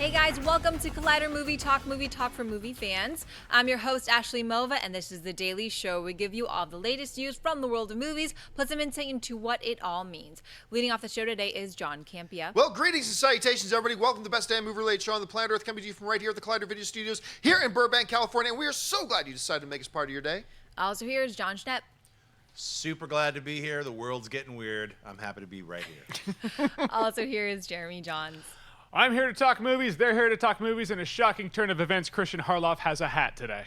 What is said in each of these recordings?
Hey guys, welcome to Collider Movie Talk for movie fans. I'm your host, Ashley Mova, and this is the daily show. We give you all the latest news from the world of movies, plus some insight into what it all means. Leading off the show today is Jon Campea. Well, greetings and salutations, everybody. Welcome to the best damn movie-related show on the planet Earth, coming to you from right here at the Collider Video Studios here in Burbank, California, and we are so glad you decided to make us part of your day. Also here is Jon Schnepp. Super glad to be here. The world's getting weird. I'm happy to be right here. Also here is Jeremy Jahns. I'm here to talk movies, they're here to talk movies. In a shocking turn of events, Kristian Harloff has a hat today.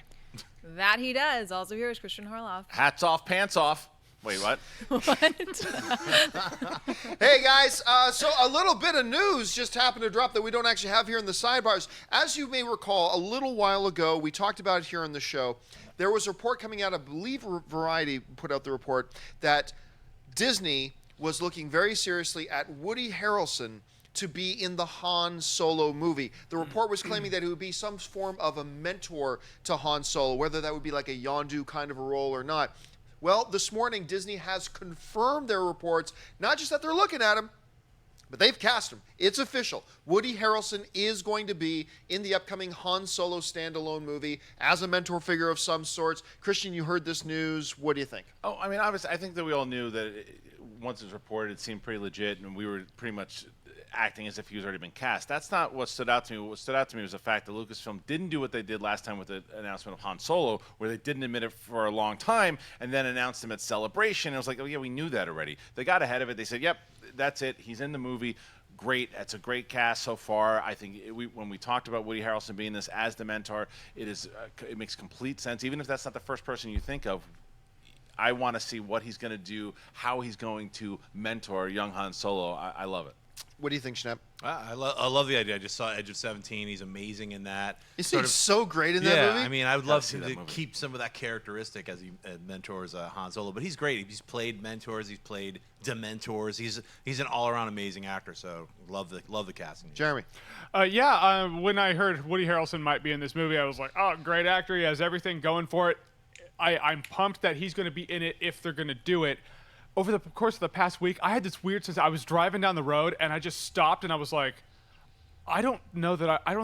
That he does. Also here is Kristian Harloff. Hats off, pants off. Wait, what? What? Hey, guys. So a little bit of news just happened to drop that we don't actually have here in the sidebars. As you may recall, a little while ago, we talked about it here on the show. There was a report coming out, I believe Variety put out the report, that Disney was looking very seriously at Woody Harrelson to be in the Han Solo movie. The report was claiming that it would be some form of a mentor to Han Solo, whether that would be like a Yondu kind of a role or not. Well, this morning, Disney has confirmed their reports, not just that they're looking at him, but they've cast him. It's official. Woody Harrelson is going to be in the upcoming Han Solo standalone movie as a mentor figure of some sorts. Kristian, you heard this news. What do you think? Oh, I mean, obviously, I think that we all knew that once it was reported, it seemed pretty legit, and we were pretty much acting as if he was already been cast. That's not what stood out to me. What stood out to me was the fact that Lucasfilm didn't do what they did last time with the announcement of Han Solo, where they didn't admit it for a long time and then announced him at Celebration. It was like, oh, yeah, we knew that already. They got ahead of it. They said, yep, that's it. He's in the movie. Great. That's a great cast so far. I think when we talked about Woody Harrelson being this as the mentor, it makes complete sense. Even if that's not the first person you think of, I want to see what he's going to do, how he's going to mentor young Han Solo. I love it. What do you think, Schnepp? I love the idea. I just saw Edge of 17. He's amazing in that. Is he so great in that movie? I mean, I would love to keep some of that characteristic as he mentors Han Solo. But he's great. He's played mentors. He's played dementors. He's an all-around amazing actor. So love the casting. Jeremy? When I heard Woody Harrelson might be in this movie, I was like, oh, great actor. He has everything going for it. I'm pumped that he's going to be in it if they're going to do it. Over the course of the past week, I had this weird sense. I was driving down the road, and I just stopped, and I was like, I don't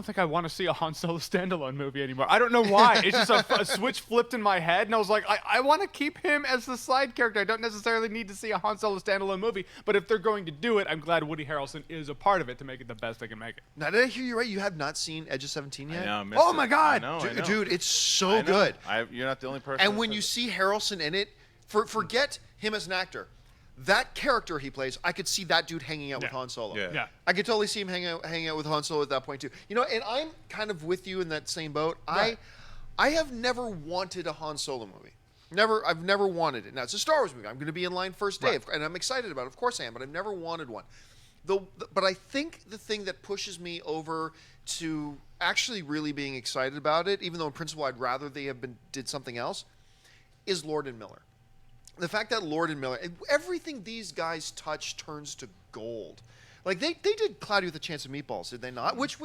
think I want to see a Han Solo standalone movie anymore. I don't know why. It's just a switch flipped in my head, and I was like, I want to keep him as the side character. I don't necessarily need to see a Han Solo standalone movie, but if they're going to do it, I'm glad Woody Harrelson is a part of it to make it the best they can make it. Now, did I hear you right? You have not seen Edge of 17 yet? I know, oh, my God. I know. Dude, it's so good. You're not the only person. And when you see Harrelson in it, forget him as an actor. That character he plays, I could see that dude hanging out with Han Solo. Yeah. I could totally see him hanging out with Han Solo at that point too. You know, and I'm kind of with you in that same boat. Right. I have never wanted a Han Solo movie. I've never wanted it. Now it's a Star Wars movie. I'm going to be in line first day, and I'm excited about it. Of course I am, but I've never wanted one. But I think the thing that pushes me over to actually really being excited about it, even though in principle I'd rather they did something else, is Lord and Miller. The fact that Lord and Miller, everything these guys touch turns to gold. Like they did Cloudy with a Chance of Meatballs, did they not? Which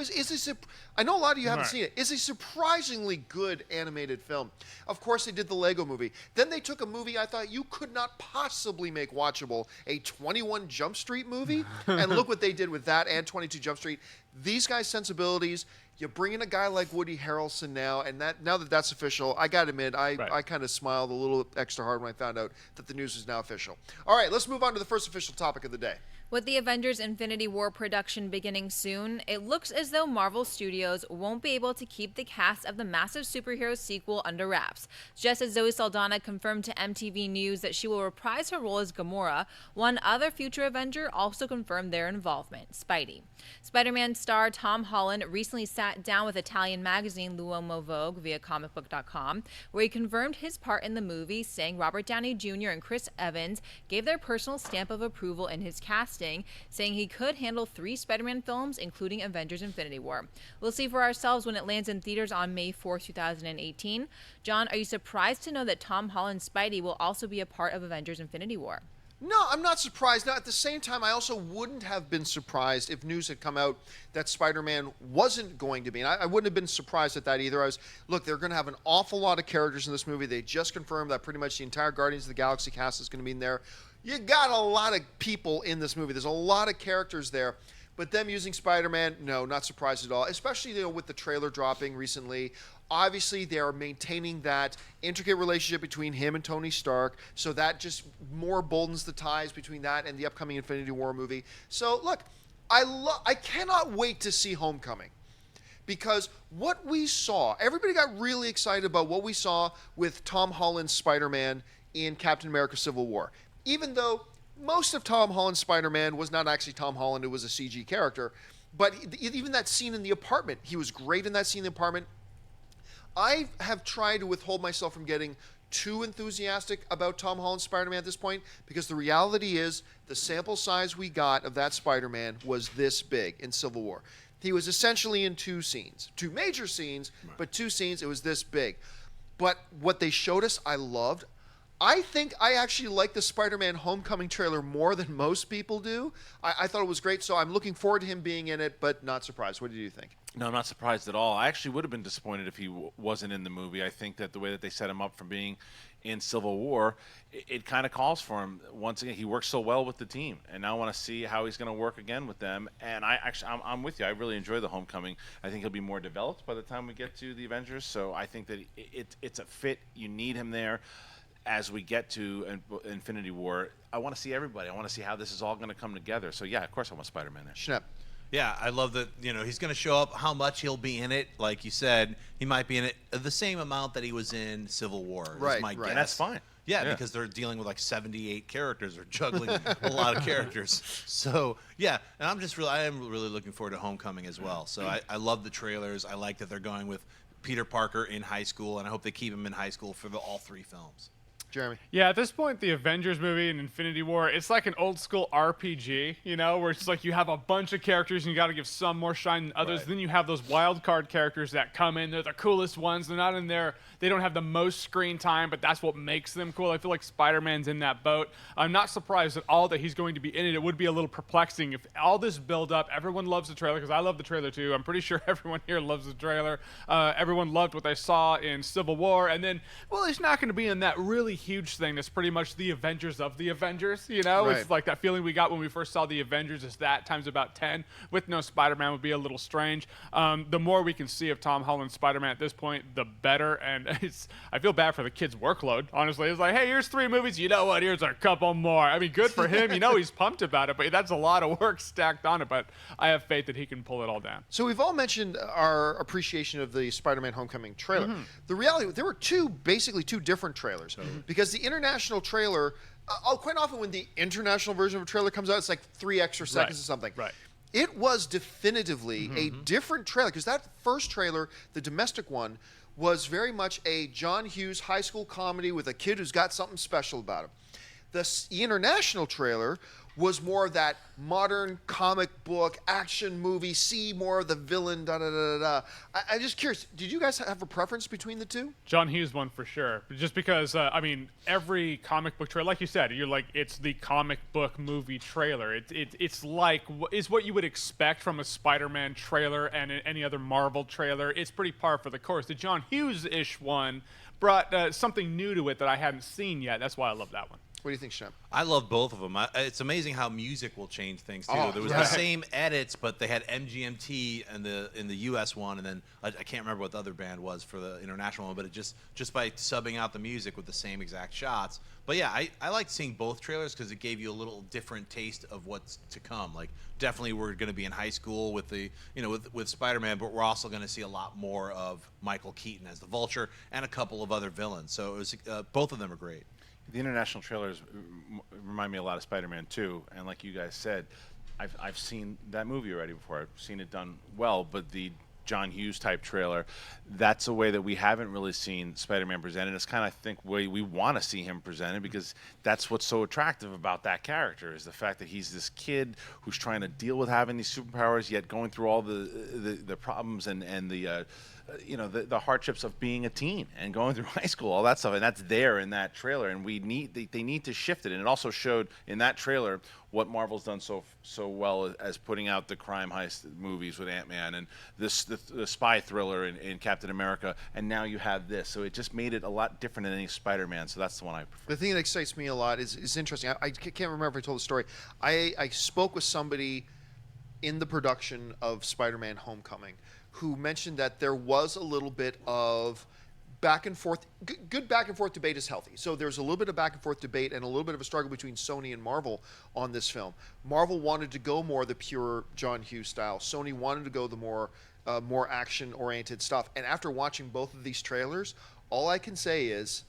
I know a lot of you haven't seen it. It's a surprisingly good animated film. Of course, they did the Lego Movie. Then they took a movie I thought you could not possibly make watchable, a 21 Jump Street movie, and look what they did with that and 22 Jump Street. These guys' sensibilities. You bring in a guy like Woody Harrelson now, and now that that's official, I got to admit, I kind of smiled a little extra hard when I found out that the news is now official. All right, let's move on to the first official topic of the day. With the Avengers Infinity War production beginning soon, it looks as though Marvel Studios won't be able to keep the cast of the massive superhero sequel under wraps. Just as Zoe Saldana confirmed to MTV News that she will reprise her role as Gamora, one other future Avenger also confirmed their involvement, Spidey. Spider-Man star Tom Holland recently sat down with Italian magazine L'Uomo Vogue via comicbook.com, where he confirmed his part in the movie, saying Robert Downey Jr. and Chris Evans gave their personal stamp of approval in his casting, saying he could handle 3 Spider-Man films, including Avengers Infinity War. We'll see for ourselves when it lands in theaters on May 4, 2018. Jon, are you surprised to know that Tom Holland's Spidey will also be a part of Avengers Infinity War? No, I'm not surprised. Now, at the same time, I also wouldn't have been surprised if news had come out that Spider-Man wasn't going to be. And I wouldn't have been surprised at that either. Look, they're going to have an awful lot of characters in this movie. They just confirmed that pretty much the entire Guardians of the Galaxy cast is going to be in there. You got a lot of people in this movie. There's a lot of characters there. But them using Spider-Man, no, not surprised at all. Especially with the trailer dropping recently. Obviously, they are maintaining that intricate relationship between him and Tony Stark, so that just more emboldens the ties between that and the upcoming Infinity War movie. So, look, I cannot wait to see Homecoming. Because what we saw, everybody got really excited about what we saw with Tom Holland's Spider-Man in Captain America Civil War. Even though most of Tom Holland's Spider-Man was not actually Tom Holland, it was a CG character. But even that scene in the apartment, he was great in that scene in the apartment. I have tried to withhold myself from getting too enthusiastic about Tom Holland's Spider-Man at this point, because the reality is the sample size we got of that Spider-Man was this big in Civil War. He was essentially in two major scenes, but two scenes, it was this big. But what they showed us, I loved. I think I actually like the Spider-Man Homecoming trailer more than most people do. I thought it was great, so I'm looking forward to him being in it, but not surprised. What did you think? No, I'm not surprised at all. I actually would have been disappointed if he wasn't in the movie. I think that the way that they set him up from being in Civil War, it kind of calls for him. Once again, he works so well with the team, and now I want to see how he's going to work again with them. And I'm with you. I really enjoy the Homecoming. I think he'll be more developed by the time we get to the Avengers. So I think that it's a fit. You need him there. As we get to Infinity War, I want to see everybody. I want to see how this is all going to come together. So yeah, of course I want Spider-Man there. Schnepp. Yeah, I love that, he's going to show up, how much he'll be in it. Like you said, he might be in it the same amount that he was in Civil War. Right, my right. guess. And that's fine. Yeah, because they're dealing with like 78 characters or juggling a lot of characters. So, yeah, and I am really looking forward to Homecoming as well. So I love the trailers. I like that they're going with Peter Parker in high school, and I hope they keep him in high school for all three films. Jeremy. Yeah, at this point, the Avengers movie and Infinity War, it's like an old school RPG, where it's like you have a bunch of characters and you got to give some more shine than others. Right. Then you have those wild card characters that come in. They're the coolest ones. They're not in there. They don't have the most screen time, but that's what makes them cool. I feel like Spider-Man's in that boat. I'm not surprised at all that he's going to be in it. It would be a little perplexing if all this build up, everyone loves the trailer, because I love the trailer too. I'm pretty sure everyone here loves the trailer. Everyone loved what they saw in Civil War. And then, well, he's not going to be in that really huge thing that's pretty much the Avengers of the Avengers, Right. It's like that feeling we got when we first saw the Avengers is that times about 10. With no Spider-Man would be a little strange. The more we can see of Tom Holland's Spider-Man at this point, the better. And I feel bad for the kid's workload, honestly. It's like, hey, here's 3 movies. You know what? Here's a couple more. I mean, good for him. He's pumped about it, but that's a lot of work stacked on it. But I have faith that he can pull it all down. So we've all mentioned our appreciation of the Spider-Man Homecoming trailer. The reality, there were basically two different trailers. Because the international trailer, quite often when the international version of a trailer comes out, it's like 3 extra seconds or something. Right. It was definitively a different trailer, because that first trailer, the domestic one, was very much a John Hughes high school comedy with a kid who's got something special about him. The international trailer was more of that modern comic book action movie, see more of the villain, da-da-da-da-da. I'm just curious, did you guys have a preference between the two? John Hughes one for sure. Just because, every comic book trailer, like you said, you're like, it's the comic book movie trailer. It's what you would expect from a Spider-Man trailer and any other Marvel trailer. It's pretty par for the course. The John Hughes-ish one brought something new to it that I hadn't seen yet. That's why I love that one. What do you think, Schnepp? I love both of them. It's amazing how music will change things too. Oh, there was right. the same edits, but they had MGMT in the U.S. one, and then I can't remember what the other band was for the international one. But it just by subbing out the music with the same exact shots. But yeah, I liked seeing both trailers because it gave you a little different taste of what's to come. Like definitely we're going to be in high school with the with Spider-Man, but we're also going to see a lot more of Michael Keaton as the Vulture and a couple of other villains. So it was both of them are great. The international trailers remind me a lot of Spider-Man 2, and like you guys said, I've seen that movie already before. I've seen it done well, but the John Hughes type trailer, that's a way that we haven't really seen Spider-Man presented. It's kind of, I think, way we want to see him presented, because that's what's so attractive about that character, is the fact that he's this kid who's trying to deal with having these superpowers, yet going through all the problems and the hardships of being a teen and going through high school, all that stuff, and that's there in that trailer. And they need to shift it. And it also showed in that trailer what Marvel's done so well as putting out the crime heist movies with Ant-Man and the spy thriller in Captain America, and now you have this. So it just made it a lot different than any Spider-Man. So that's the one I prefer. The thing that excites me a lot is interesting. I can't remember if I told the story. I spoke with somebody in the production of Spider-Man Homecoming who mentioned that there was a little bit of back and forth. Good back and forth debate is healthy. So there's a little bit of back and forth debate and a little bit of a struggle between Sony and Marvel on this film. Marvel wanted to go more the pure John Hughes style. Sony wanted to go the more action-oriented stuff. And after watching both of these trailers, all I can say is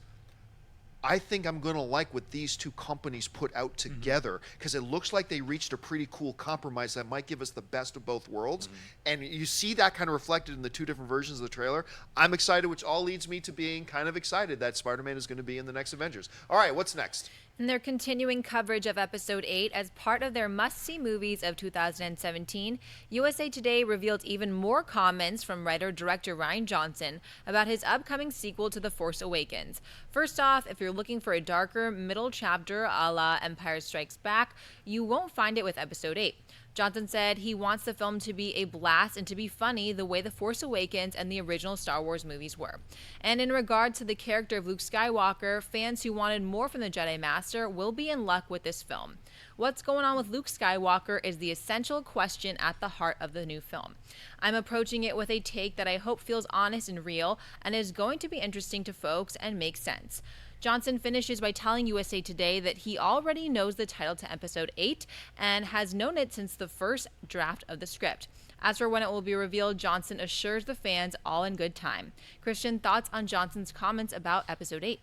I think I'm going to like what these two companies put out together because it looks like they reached a pretty cool compromise that might give us the best of both worlds. And you see that kind of reflected in the two different versions of the trailer. I'm excited, which all leads me to being kind of excited that Spider-Man is going to be in the next Avengers. All right, what's next? In their continuing coverage of Episode 8 as part of their must-see movies of 2017, USA Today revealed even more comments from writer-director Rian Johnson about his upcoming sequel to The Force Awakens. First off, if you're looking for a darker middle chapter a la Empire Strikes Back, you won't find it with Episode 8. Johnson said he wants the film to be a blast and to be funny the way The Force Awakens and the original Star Wars movies were. And in regard to the character of Luke Skywalker, fans who wanted more from the Jedi Master will be in luck with this film. What's going on with Luke Skywalker is the essential question at the heart of the new film. I'm approaching it with a take that I hope feels honest and real and is going to be interesting to folks and make sense. Johnson finishes by telling USA Today that he already knows the title to Episode 8 and has known it since the first draft of the script. As for when it will be revealed, Johnson assures the fans all in good time. Kristian, thoughts on Johnson's comments about Episode 8?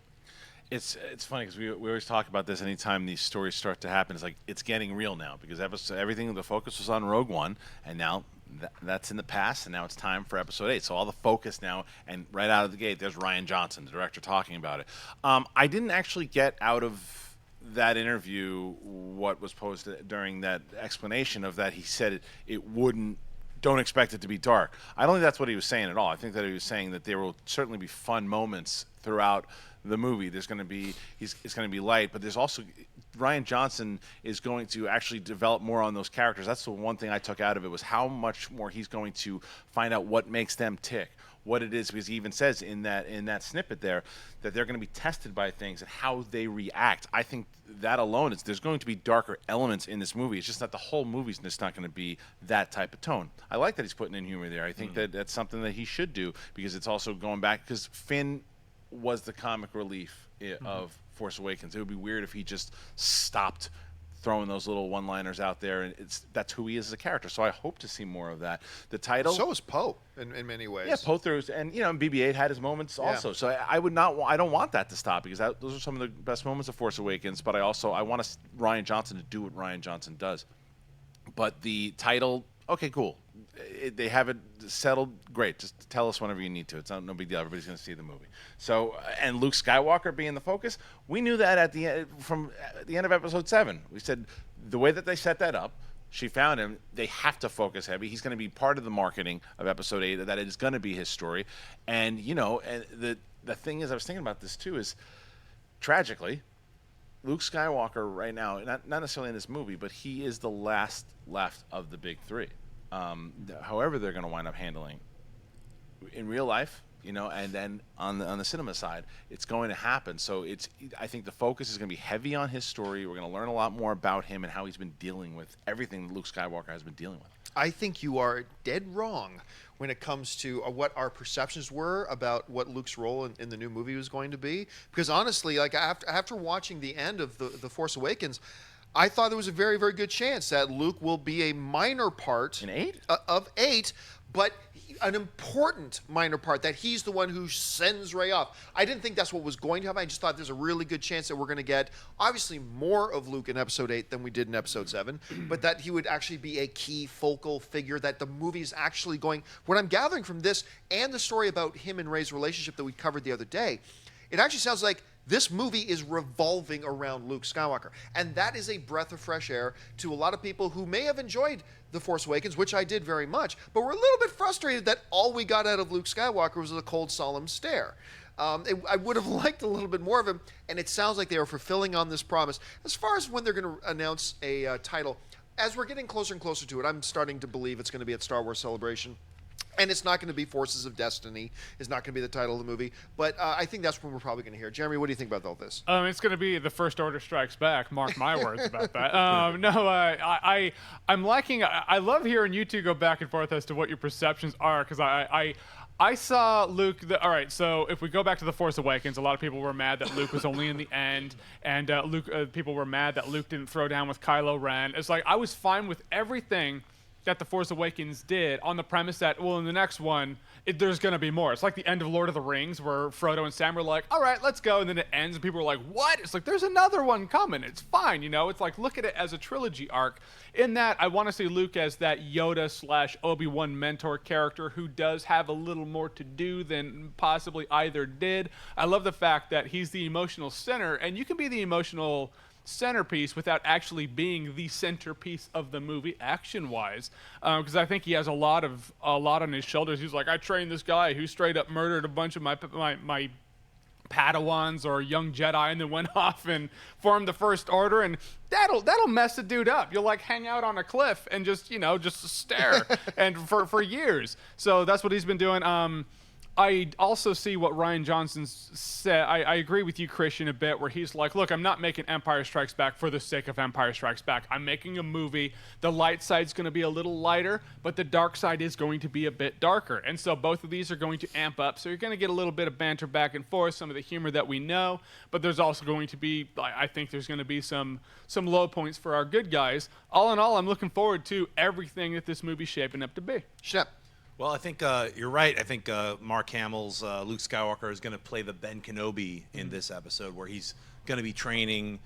It's funny because we always talk about this anytime these stories start to happen. It's like it's getting real now because everything, the focus was on Rogue One, and now that's in the past, and now it's time for Episode 8. So all the focus now, and right out of the gate, there's Rian Johnson, the director, talking about it. I didn't actually get out of that interview what was posted during that explanation of that he said it wouldn't. Don't expect it to be dark. I don't think that's what he was saying at all. I think that he was saying that there will certainly be fun moments throughout the movie. There's going to be it's going to be light, but there's also Rian Johnson is going to actually develop more on those characters. That's the one thing I took out of it was how much more he's going to find out what makes them tick, what it is, because he even says in that snippet there that they're going to be tested by things and how they react. I think that alone there's going to be darker elements in this movie. It's just that the whole movie's just not going to be that type of tone. I like that he's putting in humor there. I think that that's something that he should do because it's also going back because Finn was the comic relief of Force Awakens. It would be weird if he just stopped throwing those little one-liners out there, and that's who he is as a character. So I hope to see more of that. The title. So is Poe in many ways. Yeah, Poe throws, and BB-8 had his moments also. So I would not. I don't want that to stop because those are some of the best moments of Force Awakens. But I want Rian Johnson to do what Rian Johnson does. But the title, okay, cool. They have it settled. Great. Just tell us whenever you need to. It's no big deal. Everybody's going to see the movie. So, and Luke Skywalker being the focus, we knew that at the end of Episode 7. We said the way that they set that up, she found him. They have to focus heavy. He's going to be part of the marketing of Episode 8. That it is going to be his story. And and the thing is, I was thinking about this too. Is tragically, Luke Skywalker right now, not necessarily in this movie, but he is the last left of the big three. However they're going to wind up handling in real life, and then on the cinema side, it's going to happen. So I think the focus is going to be heavy on his story. We're going to learn a lot more about him and how he's been dealing with everything Luke Skywalker has been dealing with. I think you are dead wrong when it comes to what our perceptions were about what Luke's role in the new movie was going to be. Because honestly, like after watching the end of the Force Awakens, I thought there was a very, very good chance that Luke will be a minor part in 8 of 8, but an important minor part, that he's the one who sends Rey off. I didn't think that's what was going to happen. I just thought there's a really good chance that we're going to get, obviously, more of Luke in Episode 8 than we did in Episode 7, but that he would actually be a key focal figure, that the movie is actually going... What I'm gathering from this and the story about him and Rey's relationship that we covered the other day, it actually sounds like this movie is revolving around Luke Skywalker. And that is a breath of fresh air to a lot of people who may have enjoyed The Force Awakens, which I did very much, but we're a little bit frustrated that all we got out of Luke Skywalker was a cold, solemn stare. I would have liked a little bit more of him, and it sounds like they are fulfilling on this promise. As far as when they're going to announce a title, as we're getting closer and closer to it, I'm starting to believe it's going to be at Star Wars Celebration. And it's not going to be Forces of Destiny. It's not going to be the title of the movie. But I think that's when we're probably going to hear. Jeremy, what do you think about all this? It's going to be the First Order Strikes Back. Mark my words about that. I'm liking. I love hearing you two go back and forth as to what your perceptions are, because I saw Luke. All right, so if we go back to The Force Awakens, a lot of people were mad that Luke was only in the end, and people were mad that Luke didn't throw down with Kylo Ren. It's like I was fine with everything that The Force Awakens did, on the premise that, well, in the next one, there's going to be more. It's like the end of Lord of the Rings, where Frodo and Sam were like, all right, let's go, and then it ends, and people are like, what? It's like, there's another one coming. It's fine, you know? It's like, look at it as a trilogy arc. In that, I want to see Luke as that Yoda/Obi-Wan mentor character who does have a little more to do than possibly either did. I love the fact that he's the emotional center, and you can be the emotional centerpiece without actually being the centerpiece of the movie action-wise, because I think he has a lot on his shoulders. He's like, I trained this guy who straight up murdered a bunch of my Padawans or young Jedi, and then went off and formed the First Order, and that'll mess the dude up. You'll like hang out on a cliff and just stare and for years. So that's what he's been doing. I also see what Rian Johnson said. I agree with you, Kristian, a bit, where he's like, look, I'm not making Empire Strikes Back for the sake of Empire Strikes Back. I'm making a movie. The light side's going to be a little lighter, but the dark side is going to be a bit darker. And so both of these are going to amp up. So you're going to get a little bit of banter back and forth, some of the humor that we know, but there's also going to be, I think there's going to be some low points for our good guys. All in all, I'm looking forward to everything that this movie's shaping up to be. Schnepp. Well, I think you're right. I think Mark Hamill's Luke Skywalker is going to play the Ben Kenobi in this episode, where he's going to be training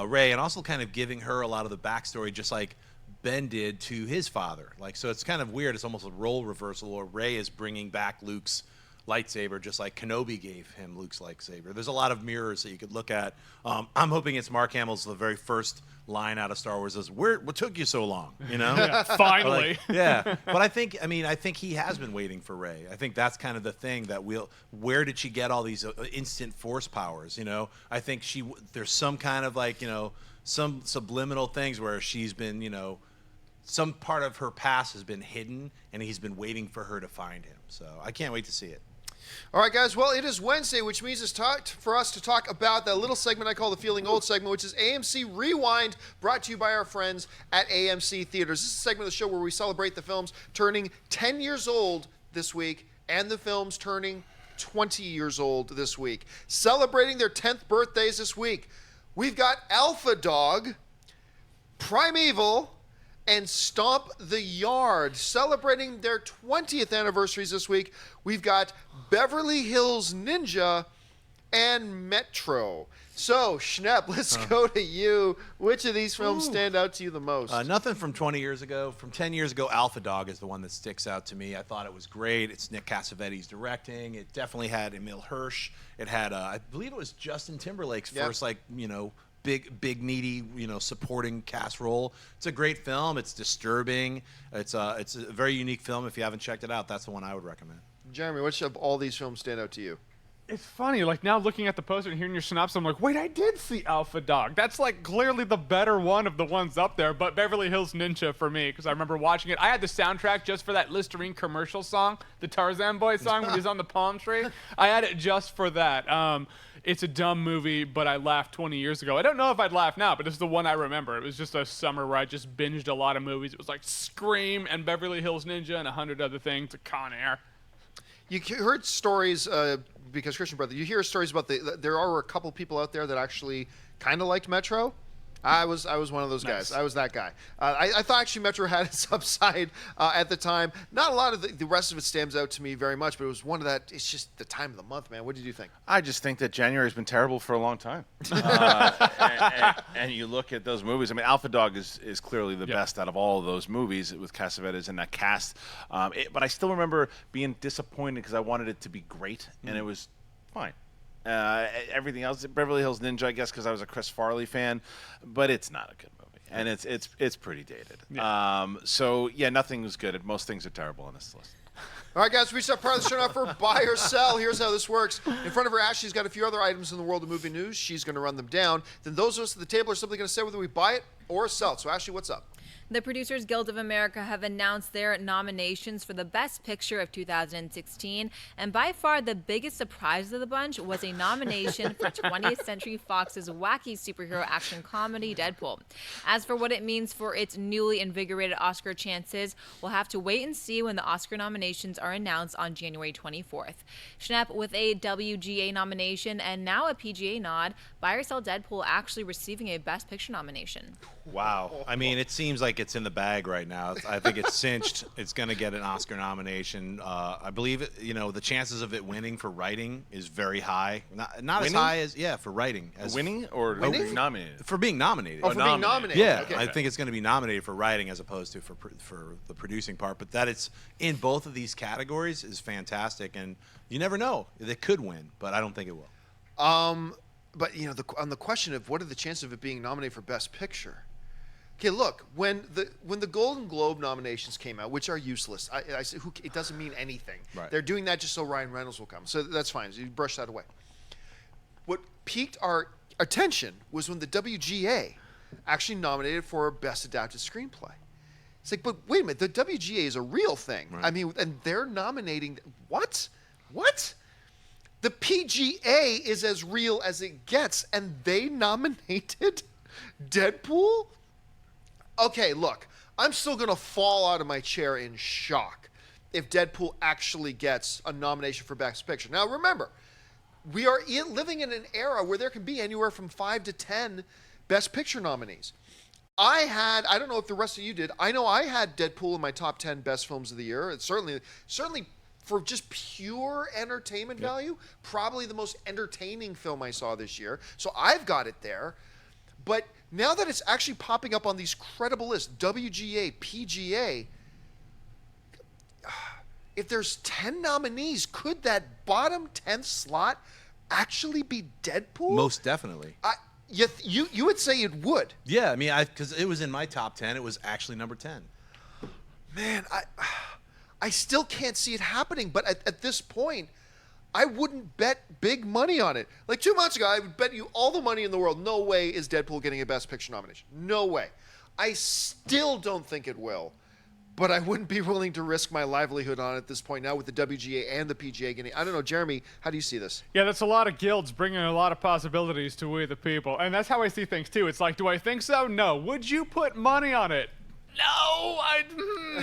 Rey and also kind of giving her a lot of the backstory, just like Ben did to his father. Like, so it's kind of weird. It's almost a role reversal, where Rey is bringing back Luke's lightsaber, just like Kenobi gave him Luke's lightsaber. There's a lot of mirrors that you could look at. I'm hoping it's Mark Hamill's the very first line out of Star Wars is, what took you so long? You know? Yeah, finally. But I think he has been waiting for Rey. I think that's kind of the thing that where did she get all these instant force powers? You know, I think there's some kind of like, some subliminal things where she's been, some part of her past has been hidden, and he's been waiting for her to find him. So I can't wait to see it. All right, guys. Well, it is Wednesday, which means it's time for us to talk about that little segment I call the Feeling Old segment, which is AMC Rewind, brought to you by our friends at AMC Theaters. This is a segment of the show where we celebrate the films turning 10 years old this week and the films turning 20 years old this week. Celebrating their 10th birthdays this week, we've got Alpha Dog, Primeval, and Stomp the Yard. Celebrating their 20th anniversaries this week, we've got Beverly Hills Ninja and Metro. So, Schnepp, let's go to you. Which of these films stand out to you the most? Nothing from 20 years ago. From 10 years ago, Alpha Dog is the one that sticks out to me. I thought it was great. It's Nick Cassavetes directing. It definitely had Emil Hirsch. It had, I believe it was Justin Timberlake's first, big meaty, supporting cast role. It's a great film. It's disturbing. It's a very unique film. If you haven't checked it out, that's the one I would recommend. Jeremy, which of all these films stand out to you? It's funny, like now looking at the poster and hearing your synopsis, I'm like, wait, I did see Alpha Dog. That's like clearly the better one of the ones up there, but Beverly Hills Ninja for me, because I remember watching it. I had the soundtrack just for that Listerine commercial song, the Tarzan Boy song when he's on the palm tree. I had it just for that. It's a dumb movie, but I laughed 20 years ago. I don't know if I'd laugh now, but it's the one I remember. It was just a summer where I just binged a lot of movies. It was like Scream and Beverly Hills Ninja and 100 other things, Con Air. You heard stories, because Kristian brought you hear stories about there are a couple people out there that actually kind of liked Metro. I was one of those guys. I was that guy. I thought actually Metro had its upside at the time. Not a lot of the rest of it stands out to me very much, but it was one of that. It's just the time of the month, man. What did you think? I just think that January has been terrible for a long time. And you look at those movies. I mean, Alpha Dog is clearly the best out of all of those movies with Cassavetes and that cast. But I still remember being disappointed because I wanted it to be great, and it was fine. Everything else, Beverly Hills Ninja, I guess, because I was a Chris Farley fan, but it's not a good movie, and it's pretty dated. Yeah. Nothing was good. Most things are terrible on this list. All right, guys, we start part of the show now for Buy or Sell. Here's how this works. In front of her, Ashley's got a few other items in the world of movie news. She's going to run them down. Then those of us at the table are simply going to say whether we buy it or sell it. So, Ashley, what's up? The Producers Guild of America have announced their nominations for the Best Picture of 2016, and by far the biggest surprise of the bunch was a nomination for 20th Century Fox's wacky superhero action comedy Deadpool. As for what it means for its newly invigorated Oscar chances, we'll have to wait and see when the Oscar nominations are announced on January 24th. Schnepp with a WGA nomination and now a PGA nod, buy or sell Deadpool actually receiving a Best Picture nomination. Wow. I mean, it seems like it's in the bag right now. I think it's cinched. It's going to get an Oscar nomination. I believe, the chances of it winning for writing is very high. Not as high as, for writing. As Winning or being nominated? For being nominated. Oh, for being nominated. Yeah, Okay. I think it's going to be nominated for writing as opposed to for the producing part. But that it's in both of these categories is fantastic. And you never know. It could win, but I don't think it will. But on the question of what are the chances of it being nominated for Best Picture? Okay, look, when the Golden Globe nominations came out, which are useless, I say it doesn't mean anything. Right. They're doing that just so Ryan Reynolds will come. So that's fine. So you brush that away. What piqued our attention was when the WGA actually nominated for Best Adapted Screenplay. It's like, but wait a minute, the WGA is a real thing. Right. I mean, and they're nominating what? The PGA is as real as it gets, and they nominated Deadpool? Okay, look, I'm still going to fall out of my chair in shock if Deadpool actually gets a nomination for Best Picture. Now, remember, we are living in an era where there can be anywhere from 5 to 10 Best Picture nominees. I don't know if the rest of you did, I know I had Deadpool in my top 10 best films of the year. It's certainly for just pure entertainment value, probably the most entertaining film I saw this year. So I've got it there. But now that it's actually popping up on these credible lists, WGA, PGA, if there's 10 nominees, could that bottom 10th slot actually be Deadpool? Most definitely. You would say it would. Yeah, I mean, because it was in my top 10. It was actually number 10. Man, I still can't see it happening. But at this point, I wouldn't bet big money on it. Like 2 months ago, I would bet you all the money in the world, no way is Deadpool getting a Best Picture nomination. No way. I still don't think it will. But I wouldn't be willing to risk my livelihood on it at this point now with the WGA and the PGA getting. I don't know, Jeremy, how do you see this? Yeah, that's a lot of guilds bringing a lot of possibilities to we the people. And that's how I see things, too. It's like, do I think so? No. Would you put money on it? No,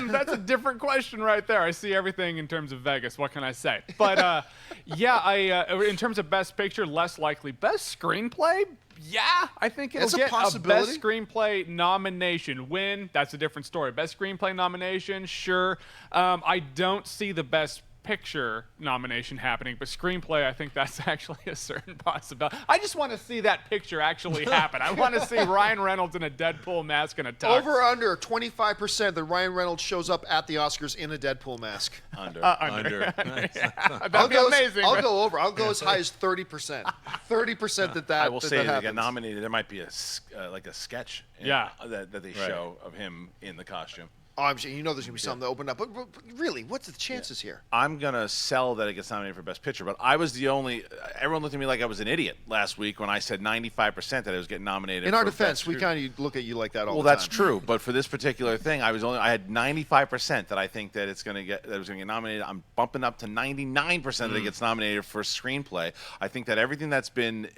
that's a different question right there. I see everything in terms of Vegas. What can I say? But in terms of Best Picture, less likely. Best Screenplay? Yeah, I think it'll get a Best Screenplay nomination. Win, that's a different story. Best Screenplay nomination, sure. I don't see the Best Picture nomination happening, but Screenplay, I think that's actually a certain possibility. I just want to see that picture actually happen. I want to see Ryan Reynolds in a Deadpool mask and a tux. Over under 25% that Ryan Reynolds shows up at the Oscars in a Deadpool mask. Under. That'd be amazing. I'll go over. I'll go as high as 30%. 30% that I will say that they get happens. nominated. There might be a sketch that they show of him in the costume. Oh, I'm sure there's going to be something that opened up. But really, what's the chances here? I'm going to sell that it gets nominated for Best Picture, but I was the only – everyone looked at me like I was an idiot last week when I said 95% that it was getting nominated. In our for defense, Best we kind of look at you like that all the time. Well, that's true, but for this particular thing, I had 95% that I think that it was going to get nominated. I'm bumping up to 99% that it gets nominated for screenplay. I think that everything that's been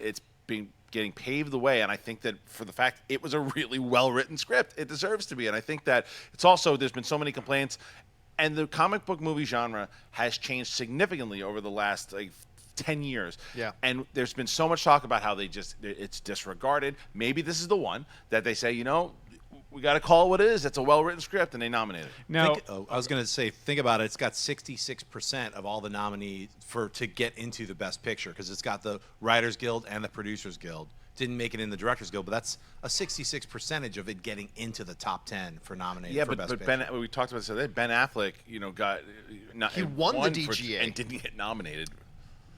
getting paved the way, and I think that for the fact it was a really well-written script, it deserves to be. And I think that it's also, there's been so many complaints, and the comic book movie genre has changed significantly over the last 10 years. Yeah. And there's been so much talk about how it's disregarded. Maybe this is the one that they say, we got to call it what it is. It's a well-written script, and they nominate it. Now, I was going to say, think about it. It's got 66% of all the nominees to get into the Best Picture because it's got the Writers Guild and the Producers Guild. Didn't make it in the Directors Guild, but that's a 66% of it getting into the top 10 for nominated for Best Picture. We talked about this the other day. Ben Affleck, got he won the DGA and didn't get nominated.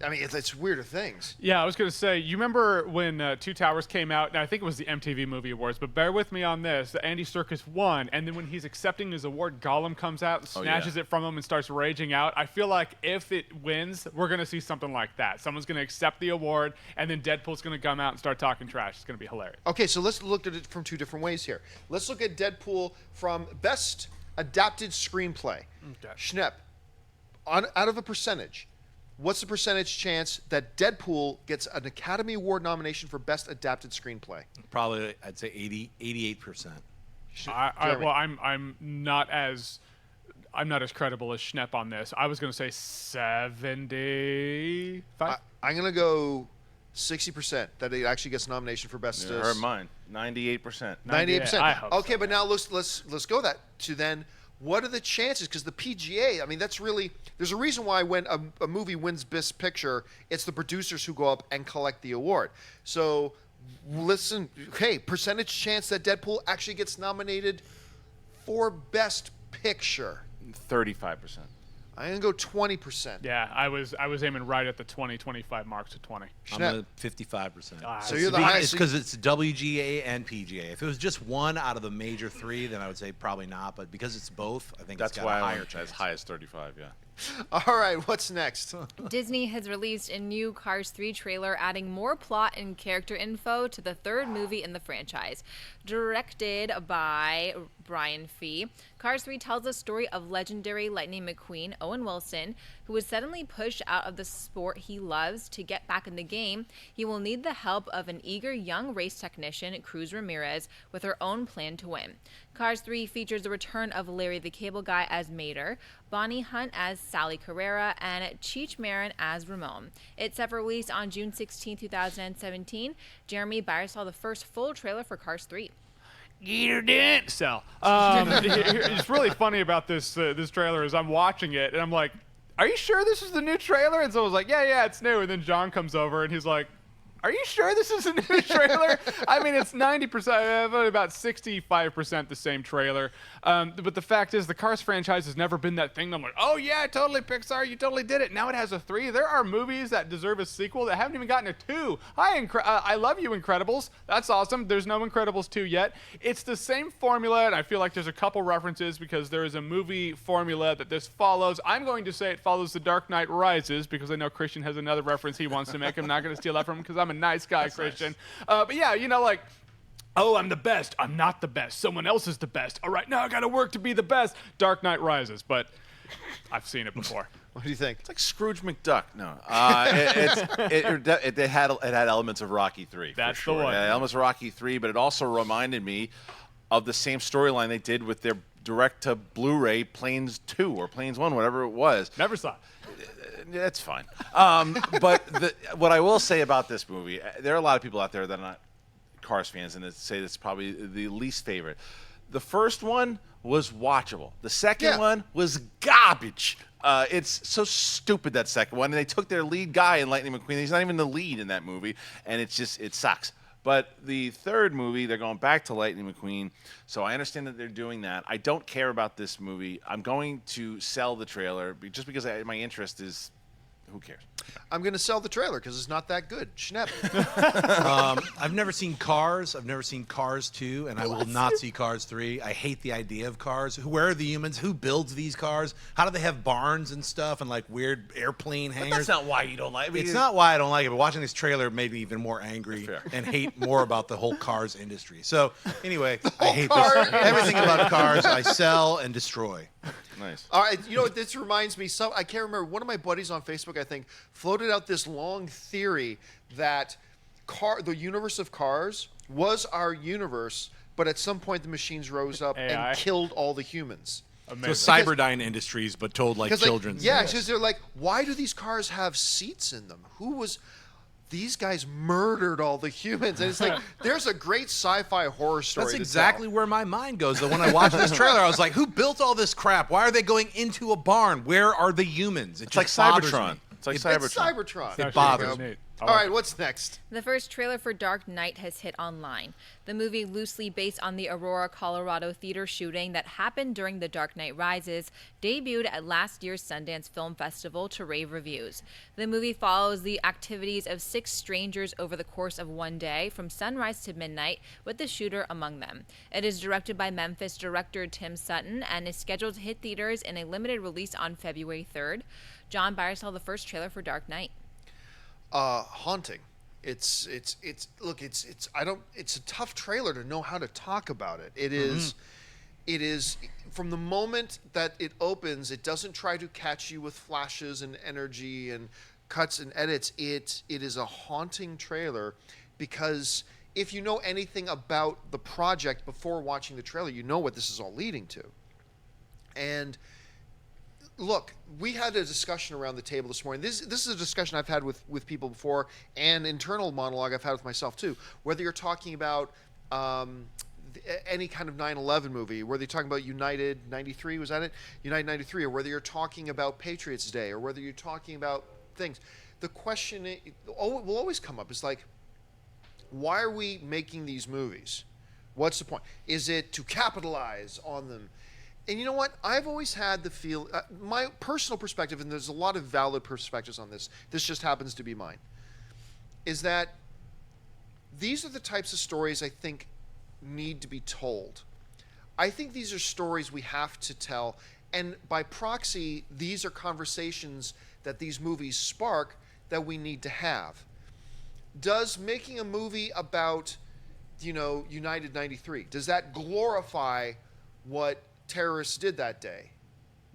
I mean, it's weirder things. Yeah, I was going to say, you remember when Two Towers came out, and I think it was the MTV Movie Awards, but bear with me on this, that Andy Serkis won, and then when he's accepting his award, Gollum comes out and snatches it from him and starts raging out. I feel like if it wins, we're going to see something like that. Someone's going to accept the award, and then Deadpool's going to come out and start talking trash. It's going to be hilarious. Okay, so let's look at it from two different ways here. Let's look at Deadpool from Best Adapted Screenplay. Okay. Schnepp, out of a percentage, what's the percentage chance that Deadpool gets an Academy Award nomination for Best Adapted Screenplay? Probably, I'd say 88%. I'm not as credible as Schnepp on this. I was going to say 75. I'm going to go 60% that it actually gets nomination for Best. You heard mine. 98%. 98%. I hope okay, so, but now let's go that to then. What are the chances? Because the PGA, I mean, that's really, there's a reason why when a movie wins Best Picture, it's the producers who go up and collect the award. So, listen, hey, percentage chance that Deadpool actually gets nominated for Best Picture. 35%. I'm going to go 20%. Yeah, I was aiming right at the 20-25 mark to 20. I'm at 55%. So you're the highest. It's because it's WGA and PGA. If it was just one out of the major three, then I would say probably not. But because it's both, I think That's it's got why a I higher went chance. as high as 35, yeah. All right, what's next? Disney has released a new Cars 3 trailer adding more plot and character info to the third movie in the franchise. Directed by Brian Fee, Cars 3 tells the story of legendary Lightning McQueen, Owen Wilson, who was suddenly pushed out of the sport he loves to get back in the game. He will need the help of an eager young race technician, Cruz Ramirez, with her own plan to win. Cars 3 features the return of Larry the Cable Guy as Mater, Bonnie Hunt as Sally Carrera, and Cheech Marin as Ramon. It's set for release on June 16, 2017. Jeremy Byers saw the first full trailer for Cars 3. Geeter didn't sell. It's really funny about this trailer is I'm watching it and I'm like, are you sure this is the new trailer? And so I was like, yeah, it's new. And then John comes over and he's like, are you sure this is a new trailer? I mean, it's 90%, about 65% the same trailer. But the fact is, the Cars franchise has never been that thing. I'm like, oh yeah, totally Pixar, you totally did it. Now it has a 3. There are movies that deserve a sequel that haven't even gotten a 2. I love you, Incredibles. That's awesome. There's no Incredibles 2 yet. It's the same formula, and I feel like there's a couple references because there is a movie formula that this follows. I'm going to say it follows The Dark Knight Rises because I know Kristian has another reference he wants to make. I'm not going to steal that from him because I'm a nice guy, That's Kristian. nice. But yeah, like, oh, I'm the best. I'm not the best. Someone else is the best. All right, now I got to work to be the best. Dark Knight Rises, but I've seen it before. What do you think? It's like Scrooge McDuck. No, it had elements of Rocky 3. That's for sure. the one. It had elements of Rocky 3, but it also reminded me of the same storyline they did with their direct to Blu-ray Planes 2 or Planes 1, whatever it was. Never saw it. That's fine. But what I will say about this movie, there are a lot of people out there that are not Cars fans and that say it's probably the least favorite. The first one was watchable. The second one was garbage. It's so stupid, that second one. And they took their lead guy in Lightning McQueen. He's not even the lead in that movie. And it sucks. But the third movie, they're going back to Lightning McQueen. So I understand that they're doing that. I don't care about this movie. I'm going to sell the trailer just because my interest is, who cares? I'm going to sell the trailer because it's not that good. Schnepp. I've never seen Cars. I've never seen Cars 2, and I will not see Cars 3. I hate the idea of cars. Where are the humans? Who builds these cars? How do they have barns and stuff and like weird airplane hangars? But that's not why you don't like it. It's not why I don't like it, but watching this trailer made me even more angry and hate more about the whole cars industry. So anyway, I hate this. Everything about cars I sell and destroy. Nice. All right, you know what this reminds me? I can't remember. One of my buddies on Facebook, I think, floated out this long theory that the universe of Cars was our universe, but at some point the machines rose up and killed all the humans. Amazing. So Cyberdyne Industries, but told like children's. Yeah, because they're like, why do these cars have seats in them? These guys murdered all the humans. And it's like, there's a great sci-fi horror story. That's exactly where my mind goes. Though when I watched this trailer, I was like, who built all this crap? Why are they going into a barn? Where are the humans? It's like Cybertron. It's like Cybertron. It's Cybertron. It bothers me. All right, what's next? The first trailer for Dark Knight has hit online. The movie, loosely based on the Aurora, Colorado theater shooting that happened during The Dark Knight Rises, debuted at last year's Sundance Film Festival to rave reviews. The movie follows the activities of 6 strangers over the course of one day, from sunrise to midnight, with the shooter among them. It is directed by Memphis director Tim Sutton and is scheduled to hit theaters in a limited release on February 3rd. John, buy or sell the first trailer for Dark Knight? Haunting. It's a tough trailer to know how to talk about it. It is from the moment that it opens, it doesn't try to catch you with flashes and energy and cuts and edits. It is a haunting trailer because if you know anything about the project before watching the trailer, you know what this is all leading to. And look, we had a discussion around the table this morning. This is a discussion I've had with people before, and internal monologue I've had with myself too. Whether you're talking about any kind of 9/11 movie, whether you're talking about United 93, was that it? United 93, or whether you're talking about Patriots Day, or whether you're talking about things. The question will always come up is like, why are we making these movies? What's the point? Is it to capitalize on them? And you know what? I've always had the feel, my personal perspective, and there's a lot of valid perspectives on this, this just happens to be mine, is that these are the types of stories I think need to be told. I think these are stories we have to tell, and by proxy, these are conversations that these movies spark that we need to have. Does making a movie about, United 93, does that glorify what terrorists did that day?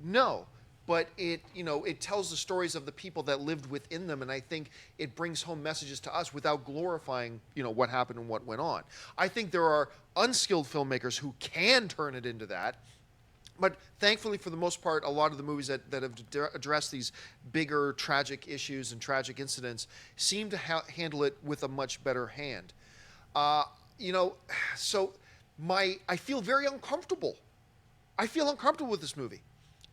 No, but it tells the stories of the people that lived within them, and I think it brings home messages to us without glorifying what happened and what went on. I think there are unskilled filmmakers who can turn it into that, but thankfully, for the most part, a lot of the movies that have addressed these bigger tragic issues and tragic incidents seem to handle it with a much better hand. So I feel very uncomfortable. I feel uncomfortable with this movie,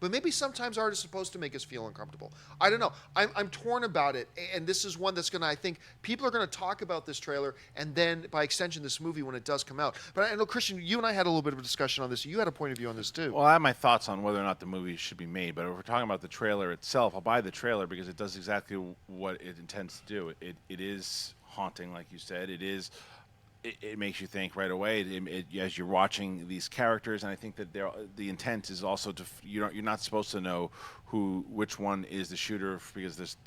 but maybe sometimes art is supposed to make us feel uncomfortable. I don't know. I'm torn about it, and this is one that's I think people are going to talk about this trailer, and then by extension this movie when it does come out. But I know, Kristian, you and I had a little bit of a discussion on this. You had a point of view on this too. Well, I have my thoughts on whether or not the movie should be made, but if we're talking about the trailer itself, I'll buy the trailer because it does exactly what it intends to do. It is haunting, like you said. It makes you think right away as you're watching these characters, and I think that the intent is also you're not supposed to know which one is the shooter because there's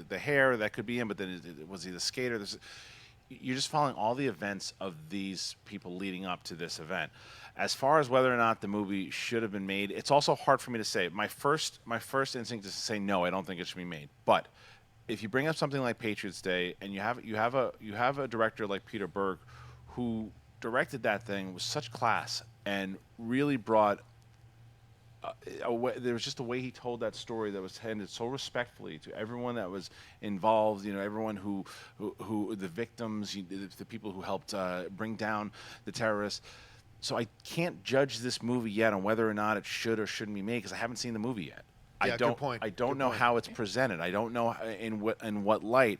the hair that could be him, but then was he the skater? You're just following all the events of these people leading up to this event. As far as whether or not the movie should have been made, it's also hard for me to say. My first instinct is to say no, I don't think it should be made, but if you bring up something like Patriots Day and you have a director like Peter Berg who directed that thing with such class and really brought there was just a way he told that story that was handed so respectfully to everyone that was involved, everyone who the victims, the people who helped bring down the terrorists. So I can't judge this movie yet on whether or not it should or shouldn't be made because I haven't seen the movie yet. Yeah, good point. I don't know how it's presented. I don't know in what light.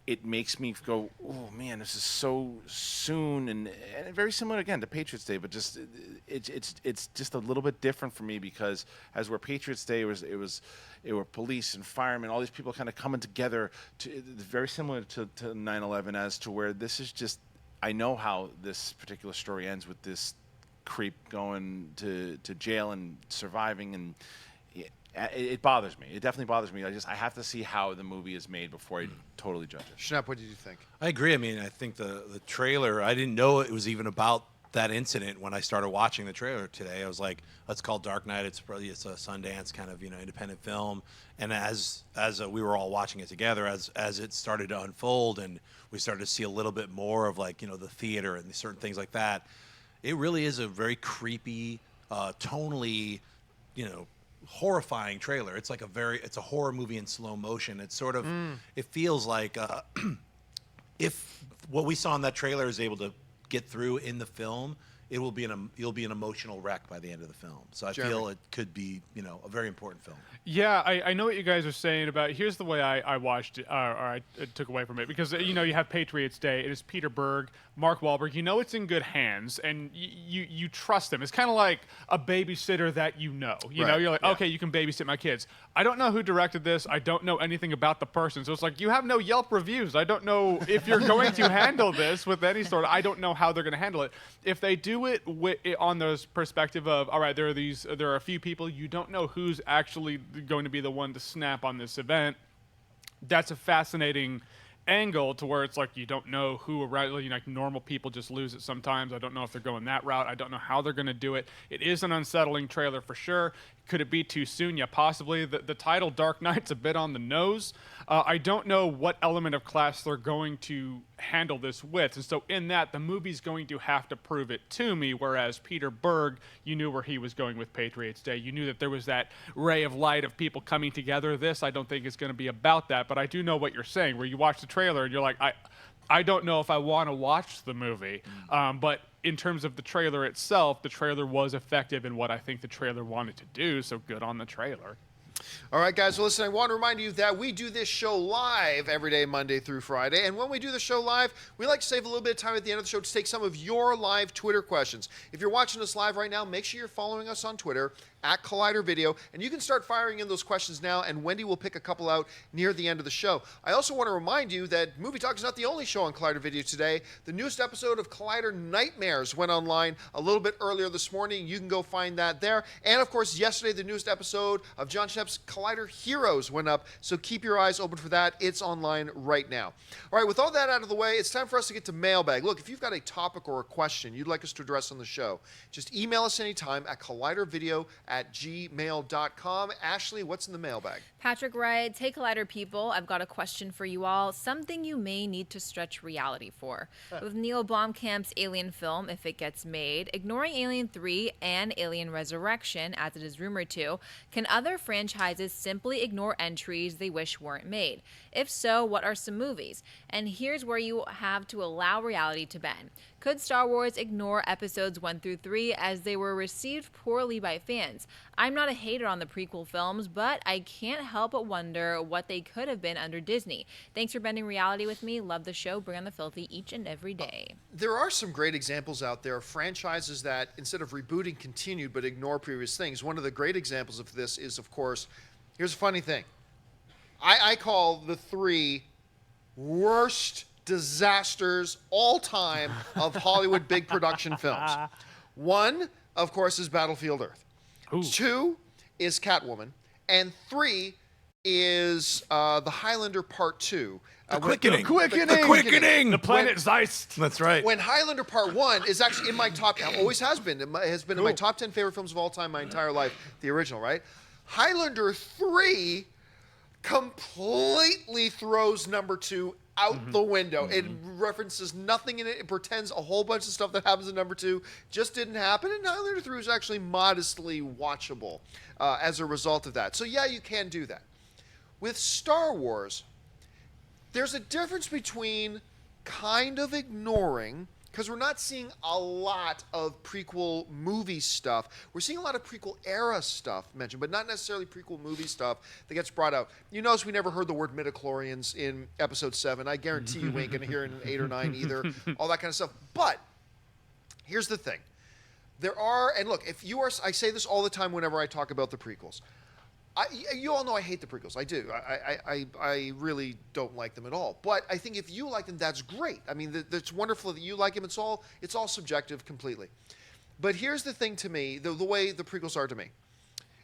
It makes me go, oh man, this is so soon, and very similar again to Patriots Day, but just it's just a little bit different for me because as where Patriots Day it were police and firemen, all these people kind of coming together. Very similar to 9/11 as to where this is just. I know how this particular story ends with this creep going to jail and surviving and. It bothers me. It definitely bothers me. I have to see how the movie is made before I totally judge it. Schnepp, what did you think? I agree. I mean, I think the trailer, I didn't know it was even about that incident when I started watching the trailer today. I was like, let's call Dark Knight. It's a Sundance kind of, independent film. And as we were all watching it together, as it started to unfold and we started to see a little bit more of the theater and certain things like that, it really is a very creepy, tonally, horrifying trailer. It's it's a horror movie in slow motion. It's sort of, it feels like if what we saw in that trailer is able to get through in the film, you'll be an emotional wreck by the end of the film. So I Jeremy. feel it could be, a very important film. Yeah, I know what you guys are saying about it. Here's the way I watched it, or I took away from it. Because, you have Patriots Day. It is Peter Berg, Mark Wahlberg. You know it's in good hands, and you trust them. It's kind of like a babysitter that you know. Right, You're like, yeah. okay, you can babysit my kids. I don't know who directed this. I don't know anything about the person. So it's like, you have no Yelp reviews. I don't know if you're going to handle this with any sort of, I don't know how they're going to handle it. If they do it on the perspective of, all right, there are a few people, you don't know who's actually going to be the one to snap on this event. That's a fascinating angle to where it's like you don't know who around, like normal people just lose it sometimes. I don't know if they're going that route. I don't know how they're going to do it. It is an unsettling trailer for sure. Could it be too soon? Yeah, possibly. The title Dark Knight's a bit on the nose. I don't know what element of class they're going to handle this with. And so in that, the movie's going to have to prove it to me, whereas Peter Berg, you knew where he was going with Patriots Day. You knew that there was that ray of light of people coming together. This, I don't think is going to be about that, but I do know what you're saying, where you watch the trailer and you're like, I don't know if I want to watch the movie, but in terms of the trailer itself, the trailer was effective in what I think the trailer wanted to do, so good on the trailer. All right, guys. Well, listen, I want to remind you that we do this show live every day, Monday through Friday. And when we do the show live, we like to save a little bit of time at the end of the show to take some of your live Twitter questions. If you're watching us live right now, make sure you're following us on Twitter at Collider Video, and you can start firing in those questions now, and Wendy will pick a couple out near the end of the show. I also want to remind you that Movie Talk is not the only show on Collider Video today. The newest episode of Collider Nightmares went online a little bit earlier this morning. You can go find that there. And, of course, yesterday, the newest episode of Jon Schnepp's Collider Heroes went up, so keep your eyes open for that. It's online right now. All right, with all that out of the way, it's time for us to get to Mailbag. Look, if you've got a topic or a question you'd like us to address on the show, just email us anytime at collidervideo@gmail.com. Ashley, what's in the mailbag? Patrick writes, "Hey Collider people, I've got a question for you all. Something you may need to stretch reality for. With Neil Blomkamp's Alien film, if it gets made, ignoring Alien 3 and Alien Resurrection, as it is rumored to, can other franchises simply ignore entries they wish weren't made? If so, what are some movies? And here's where you have to allow reality to bend. Could Star Wars ignore episodes 1 through 3 as they were received poorly by fans? I'm not a hater on the prequel films, but I can't help but wonder what they could have been under Disney. Thanks for bending reality with me. Love the show. Bring on the filthy each and every day." There are some great examples out there of franchises that, instead of rebooting, continued but ignore previous things. One of the great examples of this is, of course, here's a funny thing. I call the 3 worst disasters all time of Hollywood big production films. 1, of course, is Battlefield Earth. Ooh. 2 is Catwoman. And 3 is The Highlander Part 2. The Quickening. The Quickening. The planet Zeist. That's right. When Highlander Part 1 is actually in my top, always has been, in my top 10 favorite films of all time my entire life, the original, right? Highlander 3 completely throws number 2 out the window. It references nothing in it. It pretends a whole bunch of stuff that happens in number 2 just didn't happen. And Highlander 3 was actually modestly watchable as a result of that. So yeah, you can do that. With Star Wars, there's a difference between kind of ignoring, because we're not seeing a lot of prequel movie stuff. We're seeing a lot of prequel era stuff mentioned, but not necessarily prequel movie stuff that gets brought out. You notice we never heard the word midichlorians in episode 7. I guarantee you ain't going to hear it in 8 or 9 either. All that kind of stuff. But here's the thing. There are, and look, if you are, I say this all the time whenever I talk about the prequels. You all know I hate the prequels. I do. I really don't like them at all. But I think if you like them, that's great. I mean, it's wonderful that you like them. It's all subjective completely. But here's the thing to me, the way the prequels are to me,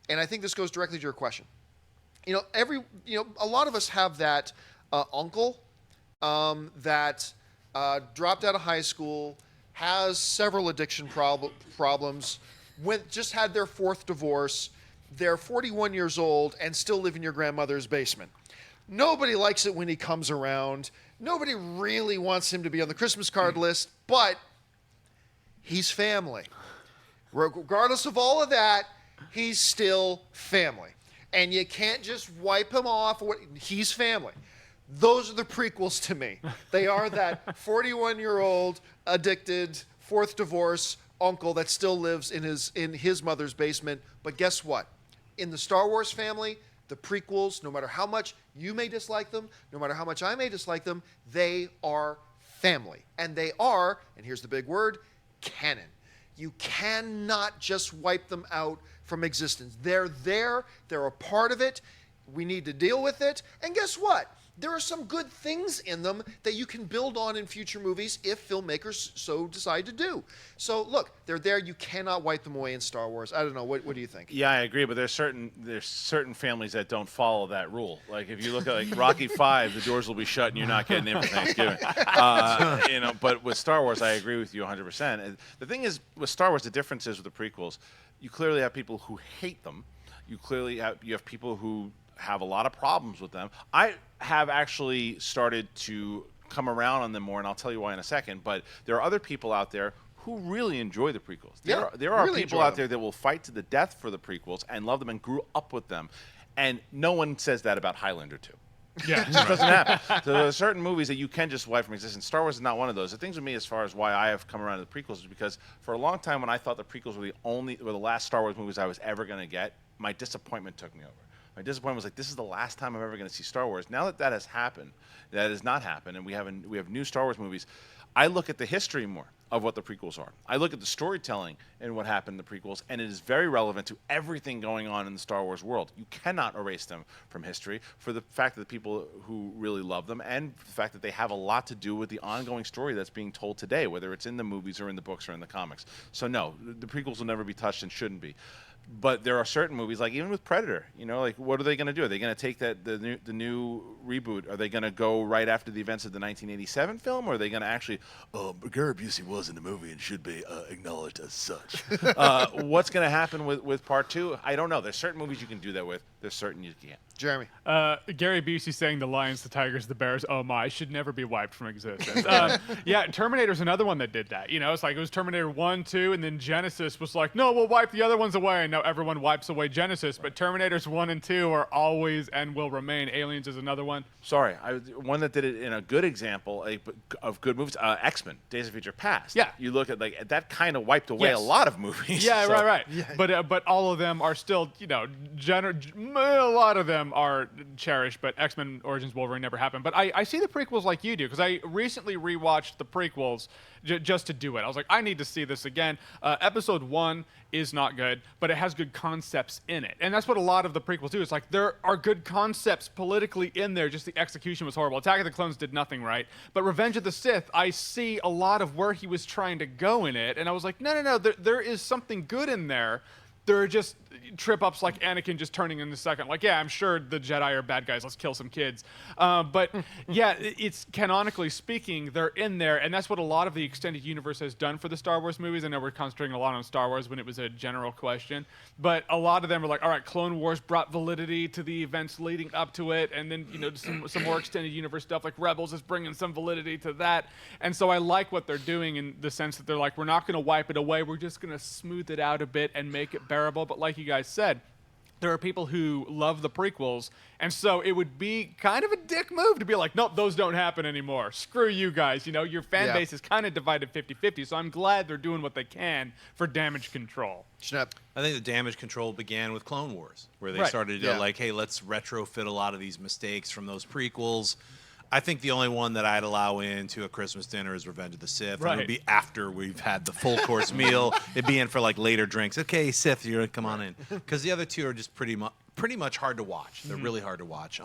and I think this goes directly to your question. A lot of us have that uncle that dropped out of high school, has several addiction problems, just had their 4th divorce. They're 41 years old and still live in your grandmother's basement. Nobody likes it when he comes around. Nobody really wants him to be on the Christmas card list, but he's family. Regardless of all of that, he's still family. And you can't just wipe him off. He's family. Those are the prequels to me. They are that 41-year-old, addicted, 4th divorce, uncle that still lives in his mother's basement. But guess what? In the Star Wars family, the prequels, no matter how much you may dislike them, no matter how much I may dislike them, they are family. And they are, and here's the big word, canon. You cannot just wipe them out from existence. They're there. They're a part of it. We need to deal with it. And guess what? There are some good things in them that you can build on in future movies if filmmakers so decide to do. So look, they're there. You cannot wipe them away in Star Wars. I don't know. What do you think? Yeah, I agree. But there's certain families that don't follow that rule. Like if you look at like Rocky V, the doors will be shut and you're not getting in for Thanksgiving. But with Star Wars, I agree with you 100%. And the thing is, with Star Wars, the difference is with the prequels, you clearly have people who hate them. You have people who have a lot of problems with them. I have actually started to come around on them more, and I'll tell you why in a second. But there are other people out there who really enjoy the prequels. There are really people out there that will fight to the death for the prequels and love them and grew up with them. And no one says that about Highlander 2. Yeah, It just doesn't happen. So there are certain movies that you can just wipe from existence. Star Wars is not one of those. The things with me as far as why I have come around to the prequels is because for a long time when I thought the prequels were the last Star Wars movies I was ever going to get, my disappointment took me over. My disappointment was like, this is the last time I'm ever going to see Star Wars. Now that has happened, that has not happened, and we have new Star Wars movies, I look at the history more of what the prequels are. I look at the storytelling and what happened in the prequels, and it is very relevant to everything going on in the Star Wars world. You cannot erase them from history for the fact that the people who really love them and the fact that they have a lot to do with the ongoing story that's being told today, whether it's in the movies or in the books or in the comics. So no, the prequels will never be touched and shouldn't be. But there are certain movies, like even with Predator, like what are they going to do? Are they going to take the new reboot? Are they going to go right after the events of the 1987 film, or are they going to actually? Gary Busey was in the movie and should be acknowledged as such. What's going to happen with Part 2? I don't know. There's certain movies you can do that with. There's certain you can't. Jeremy. Gary Busey saying the lions, the tigers, the bears, oh my, should never be wiped from existence. Yeah, Terminator's another one that did that. It's like it was Terminator 1, 2, and then Genesis was like, no, we'll wipe the other ones away. And now everyone wipes away Genesis. But Terminators 1 and 2 are always and will remain. Aliens is another one. Sorry, one that did it in a good example of good movies, X-Men, Days of Future Past. Yeah. You look at that kind of wiped away a lot of movies. Yeah, so. right. Yeah. But all of them are still, a lot of them are cherished, but X-Men Origins Wolverine never happened. But I see the prequels like you do, because I recently rewatched the prequels just to do it. I was like, I need to see this again. Episode 1 is not good, but it has good concepts in it. And that's what a lot of the prequels do. It's like there are good concepts politically in there, just the execution was horrible. Attack of the Clones did nothing right. But Revenge of the Sith, I see a lot of where he was trying to go in it, and I was like, no, there is something good in there. There are just trip-ups like Anakin just turning in a second. Like, yeah, I'm sure the Jedi are bad guys. Let's kill some kids. But, yeah, it's canonically speaking, they're in there. And that's what a lot of the extended universe has done for the Star Wars movies. I know we're concentrating a lot on Star Wars when it was a general question. But a lot of them are like, all right, Clone Wars brought validity to the events leading up to it. And then, some more extended universe stuff like Rebels is bringing some validity to that. And so I like what they're doing in the sense that they're like, we're not going to wipe it away. We're just going to smooth it out a bit and make it bearable. But like you guys said, there are people who love the prequels, and so it would be kind of a dick move to be like, nope, those don't happen anymore. Screw you guys. Your fan base is kind of divided 50-50, so I'm glad they're doing what they can for damage control. Schnepp. I think the damage control began with Clone Wars, where they started to hey, let's retrofit a lot of these mistakes from those prequels. I think the only one that I'd allow into a Christmas dinner is Revenge of the Sith. Right. It would be after we've had the full course meal. It'd be in for later drinks. Okay, Sith, you're come on in, because the other two are just pretty much hard to watch. They're really hard to watch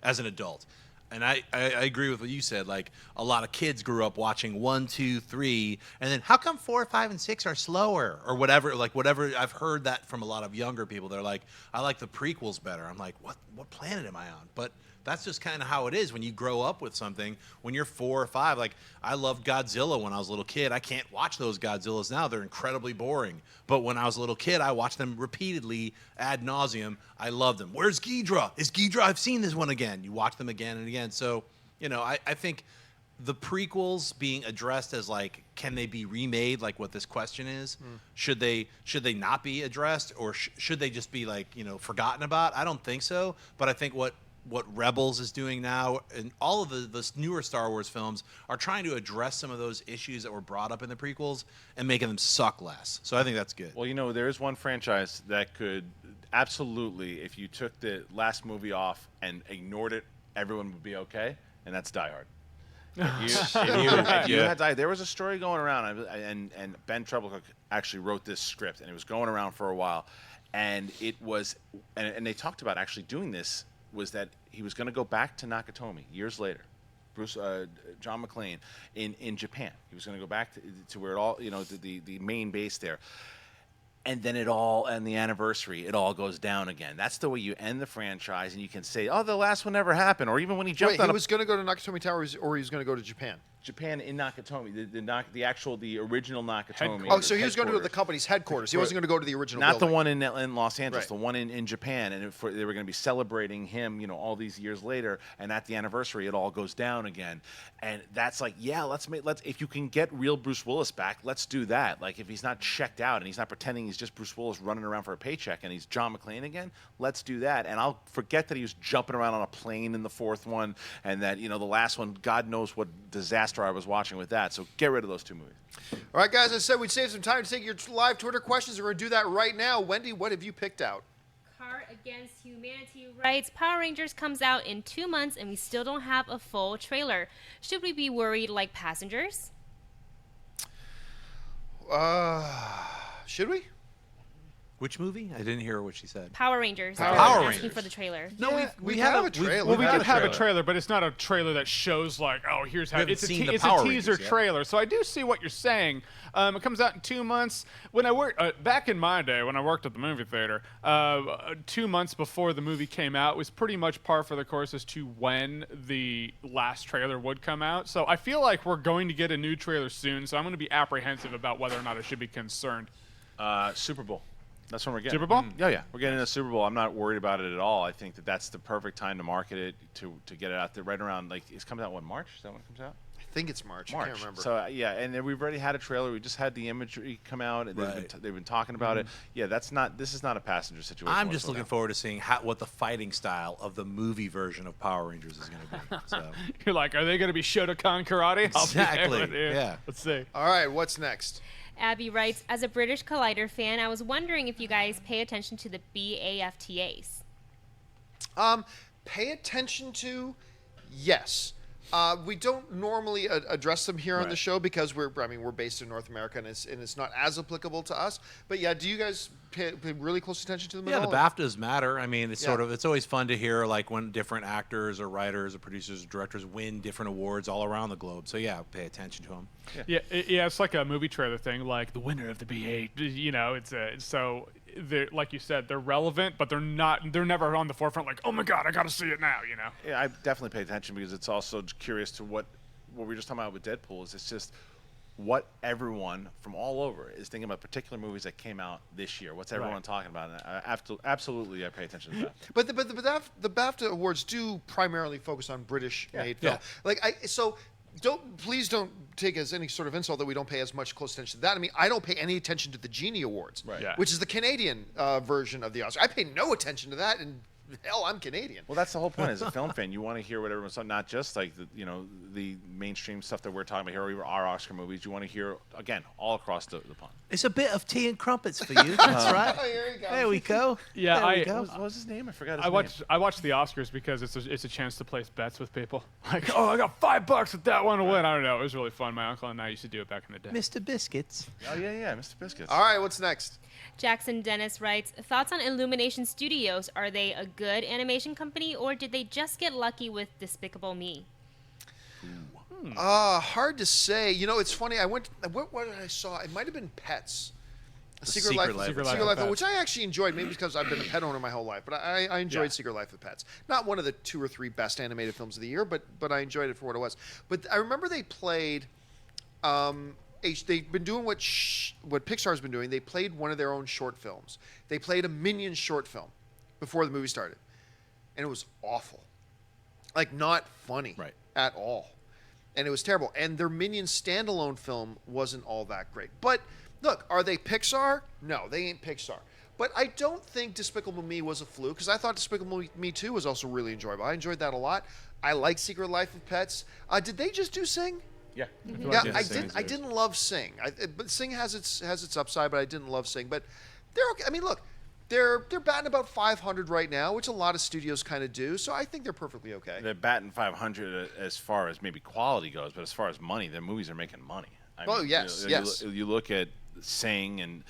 as an adult. And I agree with what you said. A lot of kids grew up watching 1, 2, 3, and then how come 4, 5, and 6 are slower or whatever? Whatever. I've heard that from a lot of younger people. They're like, I like the prequels better. I'm like, what planet am I on? But that's just kind of how it is when you grow up with something. When you're 4 or 5, I loved Godzilla when I was a little kid. I can't watch those Godzillas now. They're incredibly boring. But when I was a little kid, I watched them repeatedly ad nauseum. I loved them. Where's Ghidra? Is Ghidra? I've seen this one again. You watch them again and again. So, I think the prequels being addressed as can they be remade, what this question is? Should they not be addressed, or should they just be forgotten about? I don't think so. But I think what what Rebels is doing now, and all of the newer Star Wars films are trying to address some of those issues that were brought up in the prequels and making them suck less. So I think that's good. Well, there is one franchise that could absolutely, if you took the last movie off and ignored it, everyone would be okay, and that's Die Hard. If you had Die, there was a story going around, and Ben Treblecock actually wrote this script, and it was going around for a while, and it was, and they talked about actually doing this, was that he was going to go back to Nakatomi years later. John McClane in Japan. He was going to go back to where it all, the main base there. And then and the anniversary, it all goes down again. That's the way you end the franchise, and you can say, oh, the last one never happened. Or even when he jumped Wait, he was going to go to Nakatomi Tower, or he was going to go to Japan? Japan in Nakatomi, the original Nakatomi. Oh, so he was going to go to the company's headquarters. He wasn't going to go to the original building. Not the one in Los Angeles, Right. the one in Japan. And they were going to be celebrating him, all these years later. And at the anniversary, it all goes down again. And that's like, yeah, let's if you can get real Bruce Willis back, let's do that. Like if he's not checked out and he's not pretending he's just Bruce Willis running around for a paycheck and he's John McClane again, let's do that. And I'll forget that he was jumping around on a plane in the fourth one, and that the last one, God knows what disaster I was watching with that. So get rid of those two movies. All right, guys, I said we'd save some time to take your live Twitter questions. We're going to do that right now. Wendy, what have you picked out? Car Against Humanity writes, Power Rangers comes out in 2 months and we still don't have a full trailer. Should we be worried like passengers? Should we? Which movie? I didn't hear what she said. Power Rangers. Power Asking Rangers. for the trailer. No, Yeah, we have a trailer. Well, we had did a have a trailer. trailer, but it's not a trailer that shows like, oh, here's how. haven't It's seen the it's Power a teaser Rangers yet. trailer. So I do see what you're saying. It comes out in 2 months. When I worked back in my day, when I worked at the movie theater, 2 months before the movie came out was pretty much par for the course as to when the last trailer would come out. So I feel like we're going to get a new trailer soon. So I'm going to be apprehensive about whether or not I should be concerned. Super Bowl. That's when we're getting Super Bowl? Yeah. We're getting a Super Bowl. I'm not worried about it at all. I think that's the perfect time to market it, to get it out there right around, like, it's coming out when, March? Is that when it comes out? I think it's March. I can't remember. So yeah, and then we've already had a trailer. We just had the imagery come out, and they've been talking about it. Yeah, this is not a passenger situation. I'm just whatsoever. looking forward to seeing what the fighting style of the movie version of Power Rangers is going to be. So. You're like, are they going to be Shotokan karate? I'll be there Exactly, with you. yeah. Let's see. All right, what's next? Abby writes, as a British Collider fan, I was wondering if you guys pay attention to the BAFTAs. Pay attention to, yes. We don't normally address them here on the show because we're based in North America and it's not as applicable to us. But yeah, do you guys pay really close attention to them? Yeah, at the all? BAFTAs matter. I mean, it's it's always fun to hear like when different actors or writers or producers or directors win different awards all around the globe. So yeah, pay attention to them. Yeah, it's like a movie trailer thing. Like the winner of the BA, so they're, like you said, they're relevant, but they're never on the forefront. Like, oh my God, I got to see it now. Yeah, I definitely pay attention because it's also curious to what we were just talking about with Deadpool. Is it's just what everyone from all over is thinking about particular movies that came out this year. What's everyone talking about? And absolutely, I pay attention to that. But the BAFTA awards do primarily focus on British-made film. Please don't take as any sort of insult that we don't pay as much close attention to that. I mean, I don't pay any attention to the Genie Awards, which is the Canadian version of the Oscar. I pay no attention to that, and hell, I'm Canadian. Well, that's the whole point. As a film fan, you want to hear what everyone's talking, not just like the mainstream stuff that we're talking about here, or our Oscar movies. You want to hear, again, all across the pond. It's a bit of tea and crumpets for you. That's right. Oh, here you go. There we go. Yeah, there we go. What was his name? I forgot his name. I watch the Oscars because it's a chance to place bets with people. Like, oh, I got $5 if that one to win. I don't know. It was really fun. My uncle and I used to do it back in the day. Mr. Biscuits. Oh, yeah, Mr. Biscuits. All right, what's next? Jackson Dennis writes, thoughts on Illumination Studios? Are they a good animation company or did they just get lucky with Despicable Me? Hard to say. It's funny. What did I saw? It might have been Pets. Secret Life of Pets, which I actually enjoyed, maybe because I've been a pet owner my whole life. But I enjoyed Secret Life of Pets. Not one of the 2 or 3 best animated films of the year, but I enjoyed it for what it was. But I remember they played. They've been doing what Pixar's been doing. They played one of their own short films. They played a Minions short film before the movie started, and it was awful, like not funny at all, and it was terrible. And their Minions standalone film wasn't all that great. But look, are they Pixar? No, they ain't Pixar. But I don't think Despicable Me was a fluke, because I thought Despicable Me 2 was also really enjoyable. I enjoyed that a lot. I like Secret Life of Pets. Did they just do Sing? Yeah. Yeah, I didn't love Sing. But Sing has its upside, but I didn't love Sing. But they're okay. I mean, look, they're batting about 500 right now, which a lot of studios kind of do. So I think they're perfectly okay. They're batting 500 as far as maybe quality goes, but as far as money, their movies are making money. Yes. You look at Sing and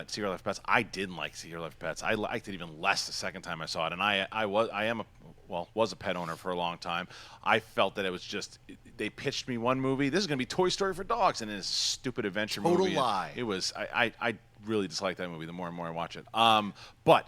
Secret Life of Pets. I didn't like Secret Life of Pets. I liked it even less the second time I saw it, and I was a pet owner for a long time. I felt that it was just, they pitched me one movie. This is going to be Toy Story for dogs, and it's a stupid adventure movie. Total lie. It was. I really disliked that movie the more and more I watch it. But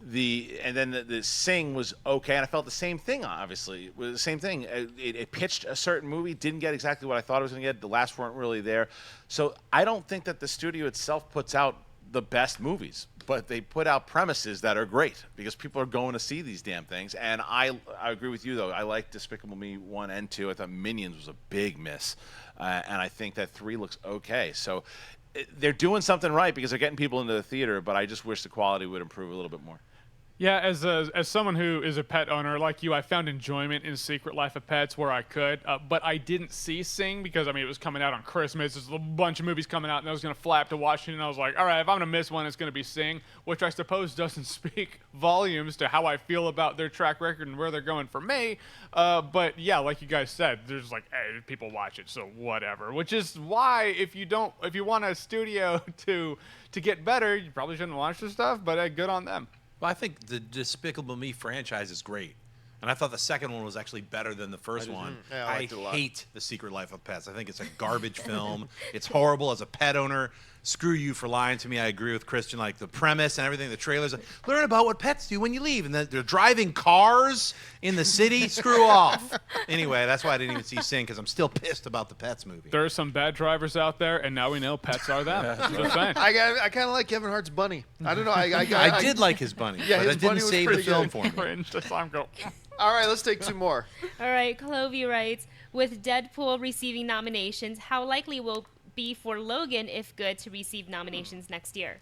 the Sing was okay, and I felt the same thing. Obviously, it was the same thing. It pitched a certain movie, didn't get exactly what I thought it was going to get. The laughs weren't really there. So I don't think that the studio itself puts out the best movies, but they put out premises that are great because people are going to see these damn things. And I agree with you, though. I like Despicable Me 1 and 2. I thought Minions was a big miss, and I think that 3 looks okay. So they're doing something right because they're getting people into the theater, but I just wish the quality would improve a little bit more. Yeah, as someone who is a pet owner like you, I found enjoyment in Secret Life of Pets where I could, but I didn't see Sing because, I mean, it was coming out on Christmas. There's a bunch of movies coming out, and I was going to fly up to Washington, and I was like, all right, if I'm going to miss one, it's going to be Sing, which I suppose doesn't speak volumes to how I feel about their track record and where they're going for me. But, yeah, like you guys said, there's like, hey, people watch it, so whatever, which is why if you want a studio to get better, you probably shouldn't watch this stuff, but good on them. Well, I think the Despicable Me franchise is great. And I thought the second one was actually better than the first one. Yeah, I I liked it a lot. hate The Secret Life of Pets. I think it's a garbage film. It's horrible as a pet owner. Screw you for lying to me. I agree with Kristian. Like the premise and everything, the trailers. Learn about what pets do when you leave. And then they're driving cars in the city. Screw off. Anyway, that's why I didn't even see Sing, because I'm still pissed about the Pets movie. There are some bad drivers out there, and now we know pets are them. Just saying. I kind of like Kevin Hart's bunny. I don't know. I did like his bunny, Yeah, but his it bunny didn't was save the pretty film good. for me. Cringe. Just I'm go. All right, let's take two more. All right, Clovey writes, with Deadpool receiving nominations, how likely will be for Logan, if good, to receive nominations next year?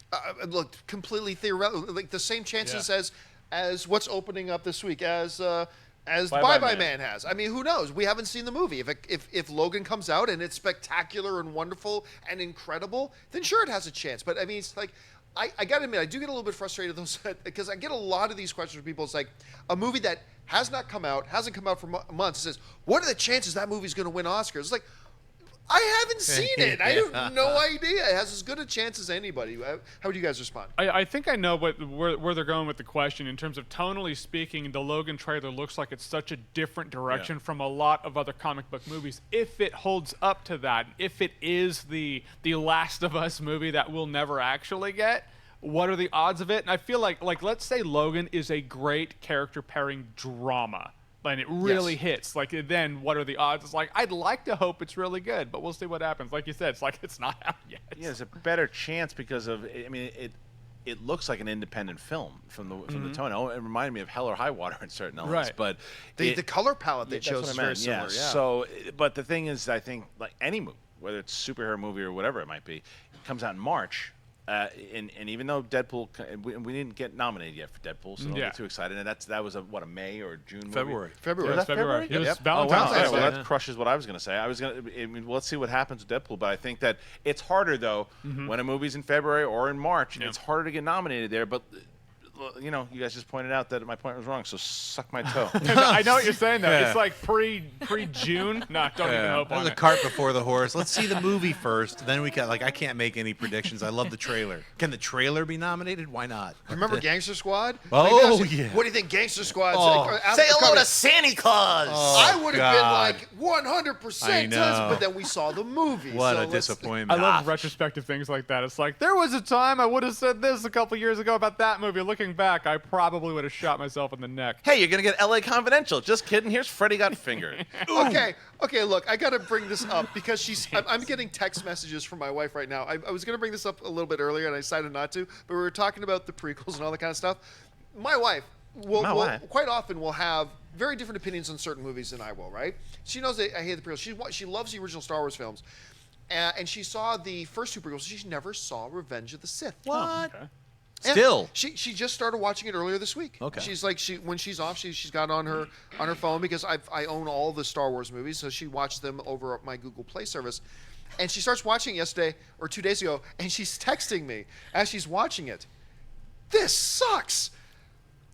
Look, completely theoretical. Like the same chances as what's opening up this week, as Bye Bye Man has. I mean, who knows? We haven't seen the movie. If Logan comes out and it's spectacular and wonderful and incredible, then sure it has a chance. But I mean, it's like, I got to admit, I do get a little bit frustrated because I get a lot of these questions from people. It's like a movie that hasn't come out for months. It says, what are the chances that movie's going to win Oscars? It's like, I haven't seen it. I have no idea. It has as good a chance as anybody. How would you guys respond? I think I know where they're going with the question. In terms of tonally speaking, the Logan trailer looks like it's such a different direction from a lot of other comic book movies. If it holds up to that, if it is the Last of Us movie that we'll never actually get, what are the odds of it? And I feel like let's say Logan is a great character pairing drama. And it really hits. Like, then what are the odds? It's like, I'd like to hope it's really good, but we'll see what happens. Like you said, it's like it's not out yet. Yeah, there's a better chance because of, I mean, it looks like an independent film from the tone. Oh, it reminded me of Hell or High Water in certain elements. Right. But The color palette they chose is very similar. Yeah. So, but the thing is, I think like any movie, whether it's a superhero movie or whatever it might be, it comes out in March. And even though Deadpool, we didn't get nominated yet for Deadpool, so don't get too excited. And that was a May or June movie? February. February. It was February. It was Oh, Valentine's wow. Day. Yeah, well, that crushes what I was going to say. I mean, let's see what happens with Deadpool. But I think that it's harder, though, when a movie's in February or in March. Yeah. It's harder to get nominated there. But, you know, you guys just pointed out that my point was wrong, so suck my toe. I know what you're saying, though. It's like pre-June. No, don't even hope There's on a it. cart before the horse. Let's see the movie first. Then we can, like, I can't make any predictions. I love the trailer. Can the trailer be nominated? Why not? Remember Gangster Squad? Oh, Maybe that's- yeah. What do you think Gangster Squad? Say hello to Santa Claus. I would have God. been like 100%, I know. but then we saw the movie. What so a let's- disappointment. I love retrospective things like that. It's like, there was a time I would have said this a couple years ago about that movie. Looking back, I probably would have shot myself in the neck. Hey, you're going to get LA Confidential. Just kidding. Here's Freddie Got Fingered. Okay, look, I got to bring this up because I'm getting text messages from my wife right now. I was going to bring this up a little bit earlier, and I decided not to, but we were talking about the prequels and all that kind of stuff. My wife quite often will have very different opinions on certain movies than I will, right? She knows that I hate the prequels. She loves the original Star Wars films. And she saw the first two prequels. She never saw Revenge of the Sith. What? Okay. Yeah. Still? She just started watching it earlier this week. Okay. She's like when she's off, she's got on her phone because I own all the Star Wars movies, so she watched them over my Google Play service. And she starts watching it yesterday or 2 days ago, and she's texting me as she's watching it. This sucks.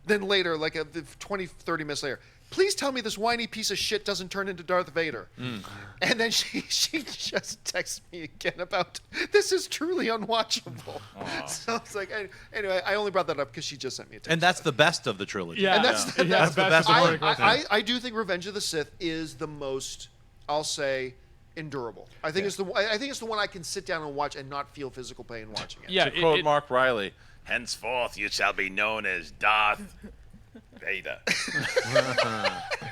Then later, like 20, 30 minutes later, please tell me this whiny piece of shit doesn't turn into Darth Vader. And then she just texts me again about, this is truly unwatchable. So it's like, anyway, I only brought that up because she just sent me a text. And that's the best of the trilogy. Yeah, And that's the best of the I do think Revenge of the Sith is the most, I'll say, endurable. I think it's the one I can sit down and watch and not feel physical pain watching it. Yeah, To quote Mark Riley, henceforth you shall be known as Darth Vader.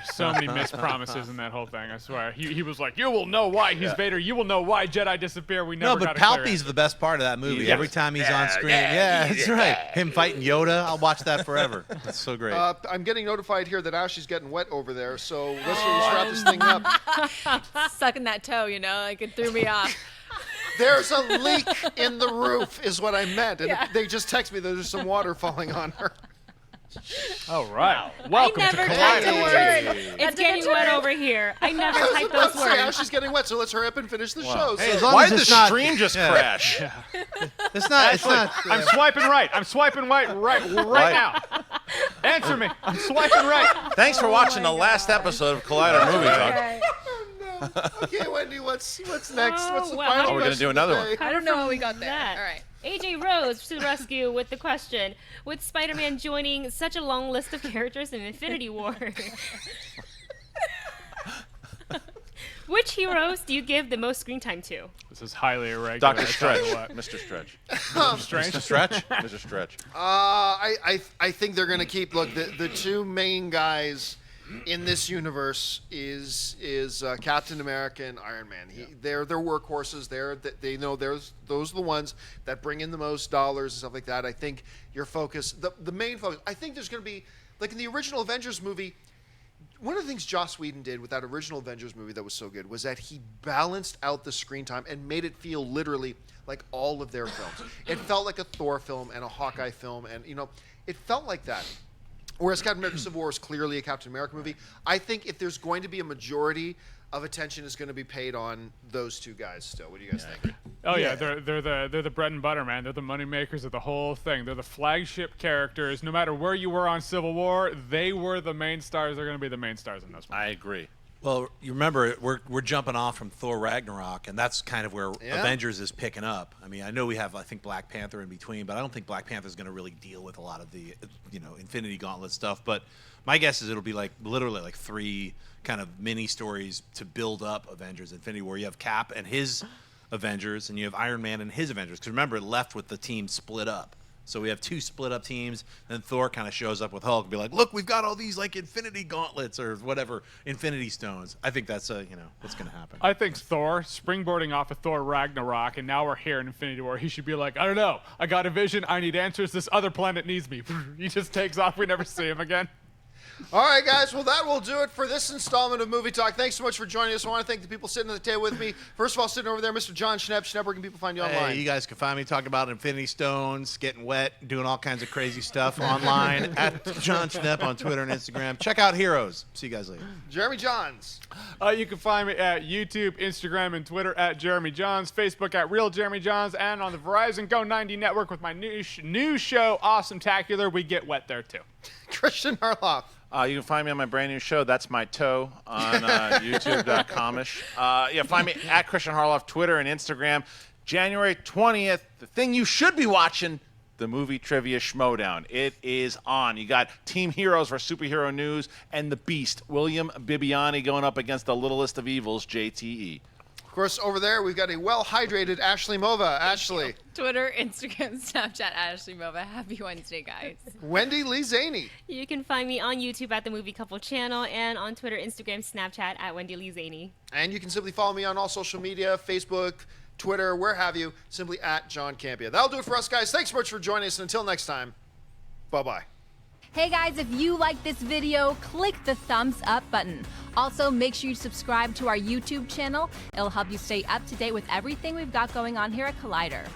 so many missed promises in that whole thing. I swear. He was like, "You will know why he's Vader. You will know why Jedi disappear." We never. No, but got a clear Palpy's the best part of that movie. Yes. Every time he's on screen, that's right. Him fighting Yoda, I'll watch that forever. That's so great. I'm getting notified here that Ashley's getting wet over there, so let's wrap this thing up. Sucking that toe, like it threw me off. There's a leak in the roof, is what I meant, and they just text me that there's some water falling on her. All right. Welcome to never Collider. typed a word. It's getting wet over here. I never I was typed about those to say words. Ashley's getting wet, so let's hurry up and finish the show. Hey, So- as long Why as did the it's not- stream just yeah. crash? It's not. I'm swiping right. I'm swiping right now. Answer me. I'm swiping right. Thanks for watching the last episode of Collider Movie Talk. Oh, no. Okay, Wendy, what's next? What's the well, final Oh, we're gonna question do another one. today? I don't know how we got there. That. All right. AJ Rose to the rescue with the question: with Spider-Man joining such a long list of characters in Infinity War, which heroes do you give the most screen time to? This is highly irregular. Dr. I tell you Stretch. what. Mr. Stretch. Strange. Stretch. Mr. Stretch. I think they're going to keep. Look, the two main guys in this universe is Captain America and Iron Man. They're workhorses. They know those are the ones that bring in the most dollars and stuff like that. I think your focus, the main focus. I think there's going to be, like in the original Avengers movie. One of the things Joss Whedon did with that original Avengers movie that was so good was that he balanced out the screen time and made it feel literally like all of their films. It felt like a Thor film and a Hawkeye film, and it felt like that. Whereas Captain America Civil War is clearly a Captain America movie. I think if there's going to be a majority of attention is going to be paid on those two guys still. What do you guys think? Oh yeah, they're the bread and butter, man. They're the money makers of the whole thing. They're the flagship characters. No matter where you were on Civil War, they were the main stars. They're going to be the main stars in this one. I agree. Well, you remember we're jumping off from Thor Ragnarok, and that's kind of where Avengers is picking up. I mean, I know we have I think Black Panther in between, but I don't think Black Panther is going to really deal with a lot of the Infinity Gauntlet stuff. But my guess is it'll be like literally like 3 kind of mini stories to build up Avengers Infinity War. You have Cap and his Avengers, and you have Iron Man and his Avengers. Because remember, it left with the team split up. So we have 2 split up teams, and Thor kind of shows up with Hulk and be like, look, we've got all these like Infinity Gauntlets or whatever, Infinity Stones. I think that's what's going to happen. I think Thor, springboarding off of Thor Ragnarok, and now we're here in Infinity War, he should be like, I don't know, I got a vision, I need answers, this other planet needs me. He just takes off, we never see him again. All right, guys. Well, that will do it for this installment of Movie Talk. Thanks so much for joining us. I want to thank the people sitting at the table with me. First of all, sitting over there, Mr. Jon Schnepp. Schnepp, where can people find you online? Hey, you guys can find me talking about Infinity Stones, getting wet, doing all kinds of crazy stuff online at Jon Schnepp on Twitter and Instagram. Check out Heroes. See you guys later. Jeremy Jahns. You can find me at YouTube, Instagram, and Twitter at Jeremy Jahns, Facebook at Real Jeremy Jahns, and on the Verizon Go 90 network with my new show, Awesome Tacular. We get wet there too. Kristian Harloff. You can find me on my brand new show, That's My Toe, on youtube.com-ish. Find me at Kristian Harloff, Twitter and Instagram. January 20th, the thing you should be watching, the movie Trivia Schmodown. It is on. You got Team Heroes for Superhero News and The Beast, William Bibiani, going up against the littlest of evils, JTE. Of course, over there, we've got a well-hydrated Ashley Mova. Ashley. Twitter, Instagram, Snapchat, Ashley Mova. Happy Wednesday, guys. Wendy Lee Zaney. You can find me on YouTube at the Movie Couple channel and on Twitter, Instagram, Snapchat at Wendy Lee Zaney. And you can simply follow me on all social media, Facebook, Twitter, where have you, simply at John Campea. That'll do it for us, guys. Thanks so much for joining us. And until next time, bye-bye. Hey guys, if you like this video, click the thumbs up button. Also, make sure you subscribe to our YouTube channel. It'll help you stay up to date with everything we've got going on here at Collider.